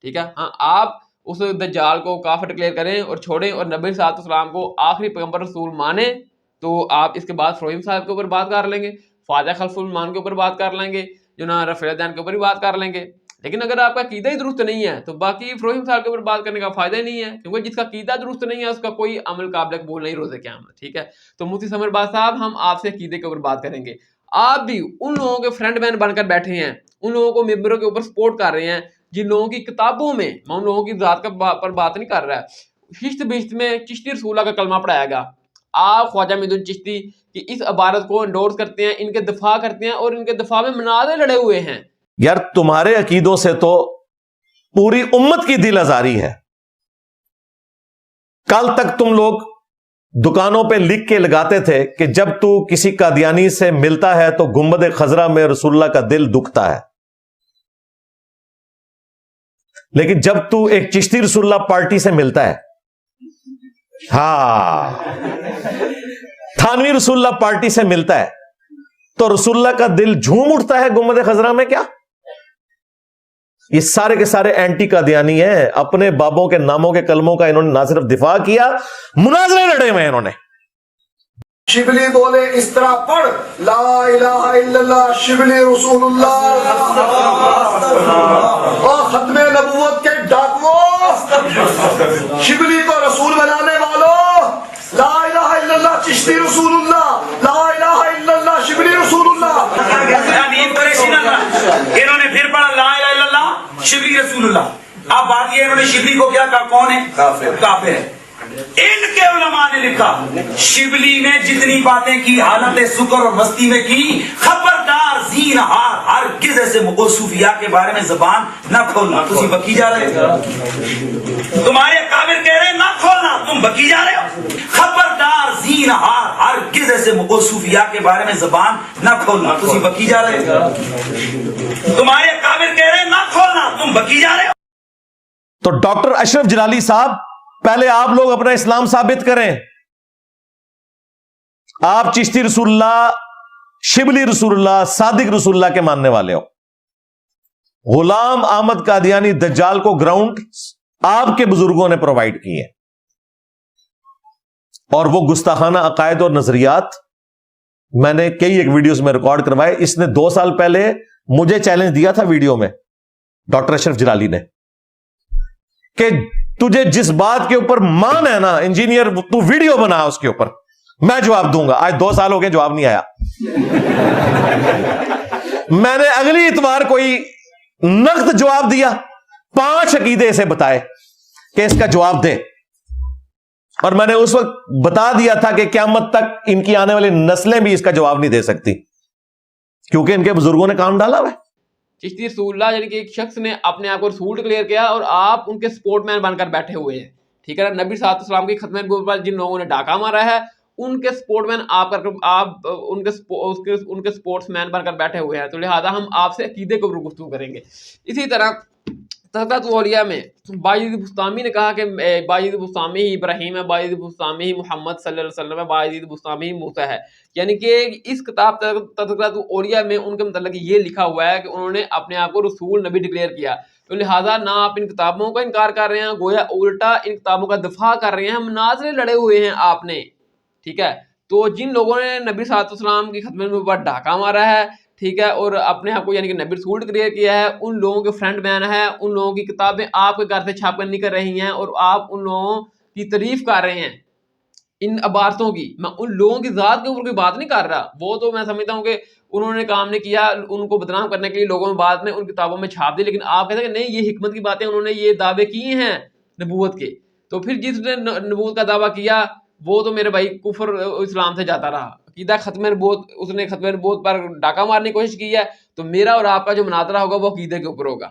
Speaker 1: ٹھیک ہے، ہاں آپ اس دجال کو کافر ڈکلیئر کریں اور چھوڑیں اور نبی صلی اللہ علیہ وسلم کو آخری پیغمبر رسول مانیں تو آپ اس کے بعد فروہی مسائل کے اوپر بات کر لیں گے، فاتح خلف المان کے اوپر بات کر لیں گے، جو نا رفع دین کے اوپر بھی بات کر لیں گے. لیکن اگر آپ کا عقیدہ ہی درست نہیں ہے تو باقی فروہی مسائل کے اوپر بات کرنے کا فائدہ ہی نہیں ہے، کیونکہ جس کا عقیدہ درست نہیں ہے اس کا کوئی عمل قابل قبول نہیں روز قیامت. ٹھیک ہے، تو مفتی ثمرباد صاحب ہم آپ سے عقیدے کے اوپر بات کریں گے. آپ بھی ان لوگوں کے فرنٹ مین بن کر بیٹھے ہیں، ان لوگوں کو ممبروں کے اوپر سپورٹ کر رہے ہیں جن لوگوں کی کتابوں میں، میں ان لوگوں کی ذات پر بات نہیں کر رہا ہے، ہشت بشت میں چشتی رسول اللہ کا کلمہ پڑھایا گا. آپ خواجہ معین چشتی کی اس عبارت کو انڈورس کرتے ہیں، ان کے دفاع کرتے ہیں اور ان کے دفاع میں مناظرے لڑے ہوئے ہیں.
Speaker 3: یار تمہارے عقیدوں سے تو پوری امت کی دل آزاری ہے. کل تک تم لوگ دکانوں پہ لکھ کے لگاتے تھے کہ جب تو کسی قادیانی سے ملتا ہے تو گنبد خضرا میں رسول اللہ کا دل دکھتا ہے، لیکن جب تو ایک چشتی رسول اللہ پارٹی سے ملتا ہے، ہاں تھانوی رسول اللہ پارٹی سے ملتا ہے تو رسول اللہ کا دل جھوم اٹھتا ہے گنبد خضرا میں. کیا یہ سارے کے سارے اینٹی قادیانی ہیں. اپنے بابوں کے ناموں کے کلموں کا انہوں نے نہ صرف دفاع کیا، مناظرے لڑے ہوئے انہوں نے.
Speaker 2: شبلی بولے اس طرح پڑھ لا الہ الا اللہ شبلی رسول اللہ. اور ختم نبوت کے ڈاکووں، شبلی کو رسول بنانے والوں، لا الہ الا اللہ چشتی رسول اللہ، لا الہ الا اللہ شبلی رسول اللہ.
Speaker 5: انہوں نے پھر پڑھا لا الہ الا اللہ شبلی رسول اللہ. اب بات یہ انہوں نے شبلی کو کیا کہا؟ کون ہے؟ کافر ہے. ان کے علماء نے لکھا شبلی نے جتنی باتیں کی حالت سکر اور مستی میں کی، خبردار زین ہار ہرگز ایسے صوفیاء کے بارے میں زبان نہ کھولنا. تم بکی جا رہے ہو، تمہارے کافر کہہ رہے ہیں نہ کھولنا، تم بکی جا رہے ہو. خبردار زین ہار ہرگز ایسے صوفیاء کے بارے میں زبان نہ کھولنا. تم بکی جا رہے ہو، تمہارے کافر کہہ رہے ہیں نہ کھولنا، تم بکی جا رہے ہو.
Speaker 3: تو ڈاکٹر اشرف جلالی صاحب پہلے آپ لوگ اپنا اسلام ثابت کریں. آپ چشتی رسول اللہ، شبلی رسول اللہ، صادق رسول اللہ کے ماننے والے ہو. غلام احمد قادیانی دجال کو گراؤنڈ آپ کے بزرگوں نے پرووائڈ کیے، اور وہ گستاخانہ عقائد اور نظریات میں نے کئی ایک ویڈیوز میں ریکارڈ کروائے. اس نے 2 سال پہلے مجھے چیلنج دیا تھا ویڈیو میں، ڈاکٹر اشرف جلالی نے، کہ تجھے جس بات کے اوپر مان ہے نا انجینئر، تو ویڈیو بنا اس کے اوپر، میں جواب دوں گا. آج 2 سال ہو گئے جواب نہیں آیا. میں نے اگلی اتوار کوئی نقد جواب دیا، 5 عقیدے سے بتائے کہ اس کا جواب دے، اور میں نے اس وقت بتا دیا تھا کہ قیامت تک ان کی آنے والی نسلیں بھی اس کا جواب نہیں دے سکتی، کیونکہ ان کے بزرگوں نے کام ڈالا ہوا ہے.
Speaker 1: چشتی رسول اللہ یعنی کہ ایک شخص نے اپنے آپ کو رسول ڈکلیئر کیا اور آپ ان کے سپورٹ مین بن کر بیٹھے ہوئے ہیں. ٹھیک ہے نا، نبی صلی اللہ علیہ وسلم کی ختم نبوت پر جن لوگوں نے ڈاکہ مارا ہے ان کے سپورٹ مین آپ ان کے سپورٹس مین بن کر بیٹھے ہوئے ہیں. تو لہٰذا ہم آپ سے عقیدے کو گفتگو کریں گے. اسی طرح تذکرۃ الاولیاء میں باجید بستامی نے کہا کہ باجید بستامی ہی ابراہیم ہے، باجید بستامی ہی محمد صلی اللہ علیہ وسلم ہے، باجید بستامی ہی موسیٰ ہے. یعنی کہ اس کتاب تذکرۃ الاولیاء میں ان کے متعلق یہ لکھا ہوا ہے کہ انہوں نے اپنے آپ کو رسول نبی ڈکلیئر کیا. تو لہٰذا نہ آپ ان کتابوں کا انکار کر رہے ہیں، گویا الٹا ان کتابوں کا دفاع کر رہے ہیں، مناظرے لڑے ہوئے ہیں آپ نے، ٹھیک ہے. تو جن لوگوں نے نبی صلی اللہ علیہ وسلم کی خدمت میں اوپر ڈھاکہ مارا ہے، ٹھیک ہے، اور اپنے آپ کو یعنی کہ نبی رسول ڈکلیئر کیا ہے، ان لوگوں کے فرنٹ مین ہے، ان لوگوں کی کتابیں آپ کے گھر سے چھاپ کر نکل رہی ہیں اور آپ ان لوگوں کی تعریف کر رہے ہیں ان عبارتوں کی. میں ان لوگوں کی ذات کے اوپر کوئی بات نہیں کر رہا، وہ تو میں سمجھتا ہوں کہ انہوں نے کام نہیں کیا، ان کو بدنام کرنے کے لیے لوگوں میں بعد میں ان کتابوں میں چھاپ دی، لیکن آپ کہتے ہیں کہ نہیں یہ حکمت کی باتیں انہوں نے یہ دعوے کیے ہیں نبوت کے. تو پھر جس نے نبوت کا دعویٰ کیا وہ تو میرے بھائی کفر اسلام سے جاتا رہا. عقیدہ ختم نبوت، اس نے ختم نبوت پر ڈاکہ مارنے کی کوشش کی ہے، تو میرا اور آپ کا جو مناظرہ ہوگا وہ عقیدے کے اوپر ہوگا،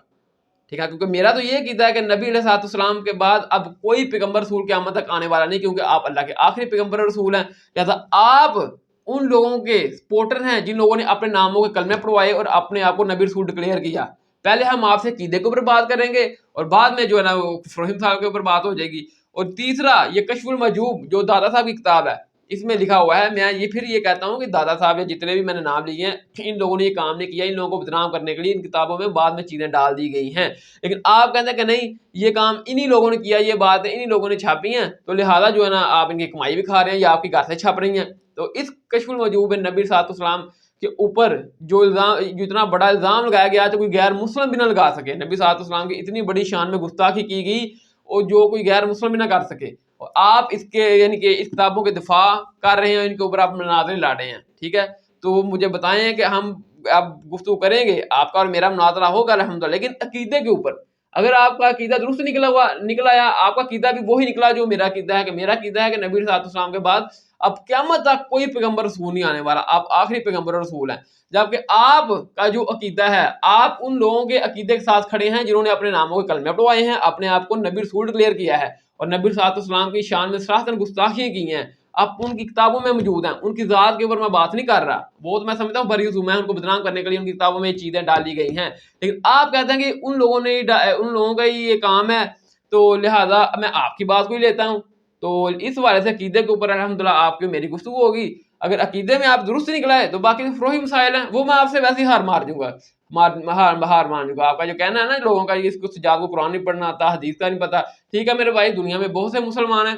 Speaker 1: ٹھیک ہے. کیونکہ میرا تو یہ عقیدہ ہے کہ نبی علیہ السلام کے بعد اب کوئی پیغمبر رسول قیامت تک آنے والا نہیں، کیونکہ آپ اللہ کے آخری پیغمبر اور رسول ہیں. لہٰذا آپ ان لوگوں کے سپورٹر ہیں جن لوگوں نے اپنے ناموں کے کلمے پڑھوائے اور اپنے آپ کو نبی رسول ڈکلیئر کیا. پہلے ہم آپ سے عقیدے کے اوپر بات کریں گے اور بعد میں جو ہے نا وہ فروہم صاحب کے اوپر بات ہو جائے گی. اور تیسرا یہ کشف المحجوب جو دادا صاحب کی کتاب ہے اس میں لکھا ہوا ہے، میں یہ پھر یہ کہتا ہوں کہ دادا صاحب یا جتنے بھی میں نے نام لیے ہیں ان لوگوں نے یہ کام نہیں کیا، ان لوگوں کو بدنام کرنے کے لیے ان کتابوں میں بعد میں چیزیں ڈال دی گئی ہیں. لیکن آپ کہتے ہیں کہ نہیں یہ کام انہی لوگوں نے کیا، یہ باتیں انہی لوگوں نے چھاپی ہیں، تو لہٰذا جو ہے نا آپ ان کی کمائی بھی کھا رہے ہیں یا آپ کی گھر سے چھپ رہی ہیں. تو اس کشف المحجوب نبی صلی اللہ علیہ وسلم کے اوپر جو اتنا بڑا الزام لگایا گیا تو کوئی غیر مسلم بھی نہ لگا سکے. نبی صلی اللہ علیہ وسلم کی اتنی بڑی شان میں گستاخی کی گئی اور جو کوئی غیر مسلم بھی نہ کر سکے، اور آپ اس کے یعنی کہ اس کتابوں کے دفاع کر رہے ہیں، ان کے اوپر آپ مناظرے لا رہے ہیں، ٹھیک ہے. تو مجھے بتائیں کہ ہم اب گفتگو کریں گے، آپ کا اور میرا مناظرہ ہوگا الحمدللہ، لیکن عقیدے کے اوپر. اگر آپ کا عقیدہ درست نکلا آیا، آپ کا عقیدہ بھی وہی نکلا جو میرا عقیدہ ہے، کہ میرا عقیدہ ہے کہ نبی صلی اللہ علیہ وسلم کے بعد اب قیامت تک کوئی پیغمبر رسول نہیں آنے والا، آپ آخری پیغمبر رسول ہیں. جبکہ آپ کا جو عقیدہ ہے، آپ ان لوگوں کے عقیدے کے ساتھ کھڑے ہیں جنہوں نے اپنے ناموں کے کلمے پڑھوائے ہیں، اپنے آپ کو نبی رسول ڈکلیئر کیا ہے اور نبی صلی اللہ علیہ وسلم کی شان میں صراحتاً گستاخیاں کی ہیں. آپ ان کی کتابوں میں موجود ہیں، ان کی ذات کے اوپر میں بات نہیں کر رہا، وہ تو میں سمجھتا ہوں بری عظوم ہے، ان کو بدنام کرنے کے لیے ان کی کتابوں میں یہ چیزیں ڈالی گئی ہیں. لیکن آپ کہتے ہیں کہ ان لوگوں کا ہی یہ کام ہے، تو لہٰذا میں آپ کی بات کو ہی لیتا ہوں. تو اس حوالے سے عقیدے کے اوپر الحمدللہ آپ کی میری گفتگو ہوگی. اگر عقیدے میں آپ درست نکلا ہے تو باقی فروہی مسائل ہیں وہ میں آپ سے ویسے ہی ہار مان جاؤں گا. آپ کا جو کہنا ہے نا لوگوں کا اس کو سجاد کو قرآن نہیں پڑھنا آتا، حدیث کا نہیں پتا، ٹھیک ہے میرے بھائی، دنیا میں بہت سے مسلمان ہیں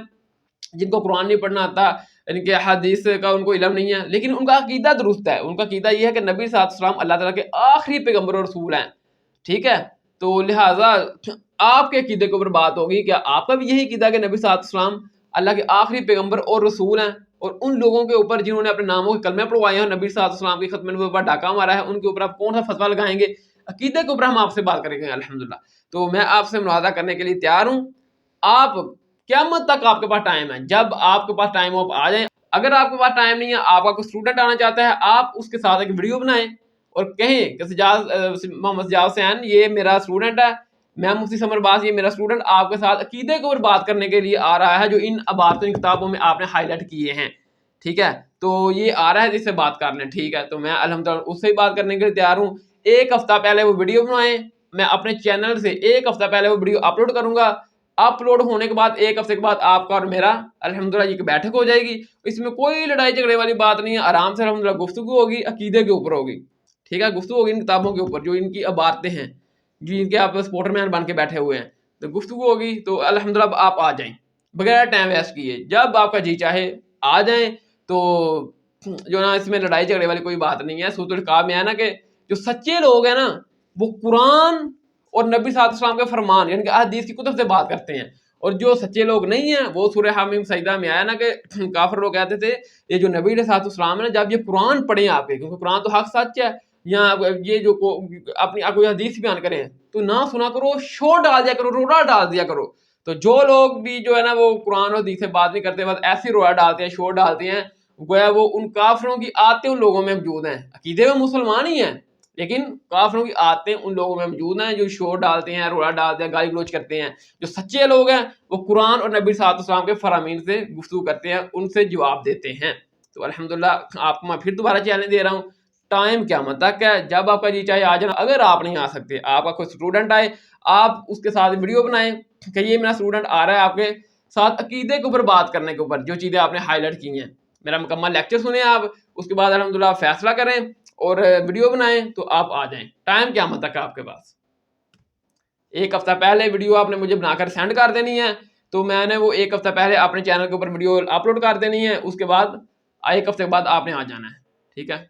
Speaker 1: جن کو قرآن نہیں پڑھنا آتا، یعنی کہ حدیث کا ان کو علم نہیں ہے، لیکن ان کا عقیدہ درست ہے. ان کا عقیدہ یہ ہے کہ نبی صلی اللہ علیہ وسلم اللہ تعالیٰ کے آخری پیغمبر اور رسول ہیں، ٹھیک ہے. تو لہٰذا آپ کے عقیدے کے اوپر بات ہوگی، کیا آپ کا بھی یہی عقیدہ ہے کہ نبی صلی اللہ علیہ وسلم اللہ کے آخری پیغمبر اور رسول ہیں، اور ان لوگوں کے اوپر جنہوں نے اپنے ناموں کے کلمے پڑھوائے ہیں، نبی صلی اللہ علیہ وسلم کی ختم نبوت پر ڈاکہ مارا ہے، ان کے اوپر آپ کون سا فتویٰ لگائیں گے؟ عقیدے کے اوپر ہم آپ سے بات کریں گے الحمدللہ. تو میں آپ سے مناظرہ کرنے کے لیے تیار ہوں. آپ قیامت تک آپ کے پاس ٹائم ہے، جب آپ کے پاس ٹائم ہو آپ آ جائیں. اگر آپ کے پاس ٹائم نہیں ہے، آپ کا کوئی اسٹوڈنٹ آنا چاہتا ہے، آپ اس کے ساتھ ایک ویڈیو بنائیں اور کہیں کہ محمد سجاد حسین یہ میرا اسٹوڈنٹ ہے، میں مفتی سمر باز یہ میرا اسٹوڈنٹ آپ کے ساتھ عقیدے کے اوپر بات کرنے کے لیے آ رہا ہے جو ان عبارتوں کتابوں میں آپ نے ہائی لائٹ کیے ہیں، ٹھیک ہے. تو یہ آ رہا ہے جس سے بات کر لیں، ٹھیک ہے. تو میں الحمدللہ اس سے ہی بات کرنے کے لیے تیار ہوں. ایک ہفتہ پہلے وہ ویڈیو بنائیں، میں اپنے چینل سے ایک ہفتہ پہلے وہ ویڈیو اپلوڈ کروں گا. اپلوڈ ہونے کے بعد ایک ہفتے کے بعد آپ کا اور میرا الحمدللہ یہ بیٹھک ہو جائے گی. اس میں کوئی لڑائی جھگڑے والی بات نہیں ہے، آرام سے الحمدللہ گفتگو ہوگی، عقیدے کے اوپر ہوگی، ٹھیک ہے. گفتگو ہوگی ان کتابوں کے اوپر جو ان کی عبارتیں ہیں، جن کے آپ سپورٹر مین بن کے بیٹھے ہوئے ہیں. تو گفتگو ہوگی. تو الحمدللہ آپ آ جائیں بغیر ٹائم ویسٹ کیے، جب آپ کا جی چاہے آ جائیں. تو جو نا اس میں لڑائی جھگڑے والی کوئی بات نہیں ہے. سورۃ الحقاف میں ہے نا کہ جو سچے لوگ ہیں نا وہ قرآن اور نبی صلی اللہ علیہ وسلم کے فرمان یعنی کہ حدیث کی کتب سے بات کرتے ہیں، اور جو سچے لوگ نہیں ہیں وہ سورہ حامیم سجدہ میں آیا نا کہ کافر لوگ کہتے تھے یہ جو نبی علیہ السلام ہے جب یہ قرآن پڑھیں آپ کے، کیونکہ قرآن تو حق سچ ہے، یا یہ جو اپنی کوئی حدیث بیان کریں تو نہ سنا کرو، شور ڈال دیا کرو، روڑا ڈال دیا کرو. تو جو لوگ بھی جو ہے نا وہ قرآن اور حدیث سے بات نہیں کرتے، بس ایسی روڑا ڈالتے ہیں، شور ڈالتے ہیں، گویا وہ ان کافروں کی عادتیں ان لوگوں میں موجود ہیں. عقیدے میں مسلمان ہی ہیں لیکن کافروں کی عادتیں ان لوگوں میں موجود ہیں جو شور ڈالتے ہیں، روڑا ڈالتے ہیں، گالی گلوچ کرتے ہیں. جو سچے لوگ ہیں وہ قرآن اور نبی صلی اللہ علیہ وسلم کے فرامین سے گفتگو کرتے ہیں، ان سے جواب دیتے ہیں. تو الحمدللہ آپ کو میں پھر دوبارہ چیلنج دے رہا ہوں، ٹائم قیامت تک ہے، جب آپ کا جی چاہے آ جانا. اگر آپ نہیں آ سکتے، آپ کا کوئی اسٹوڈنٹ آئے، آپ اس کے ساتھ ویڈیو بنائیں کہ یہ میرا اسٹوڈنٹ آ رہا ہے آپ کے ساتھ عقیدے کے اوپر بات کرنے کے اوپر، جو چیزیں آپ نے ہائی لائٹ کی ہیں. میرا مکمل لیکچر سنیں آپ، اس کے بعد الحمدللہ فیصلہ کریں اور ویڈیو بنائیں. تو آپ آ جائیں، ٹائم قیامت تک آپ کے پاس. ایک ہفتہ پہلے ویڈیو آپ نے مجھے بنا کر سینڈ کر دینی ہے, تو میں نے وہ ایک ہفتہ پہلے اپنے چینل کے اوپر ویڈیو اپلوڈ کر دینی ہے, اس کے بعد ایک ہفتے کے بعد آپ نے آ جانا ہے, ٹھیک ہے.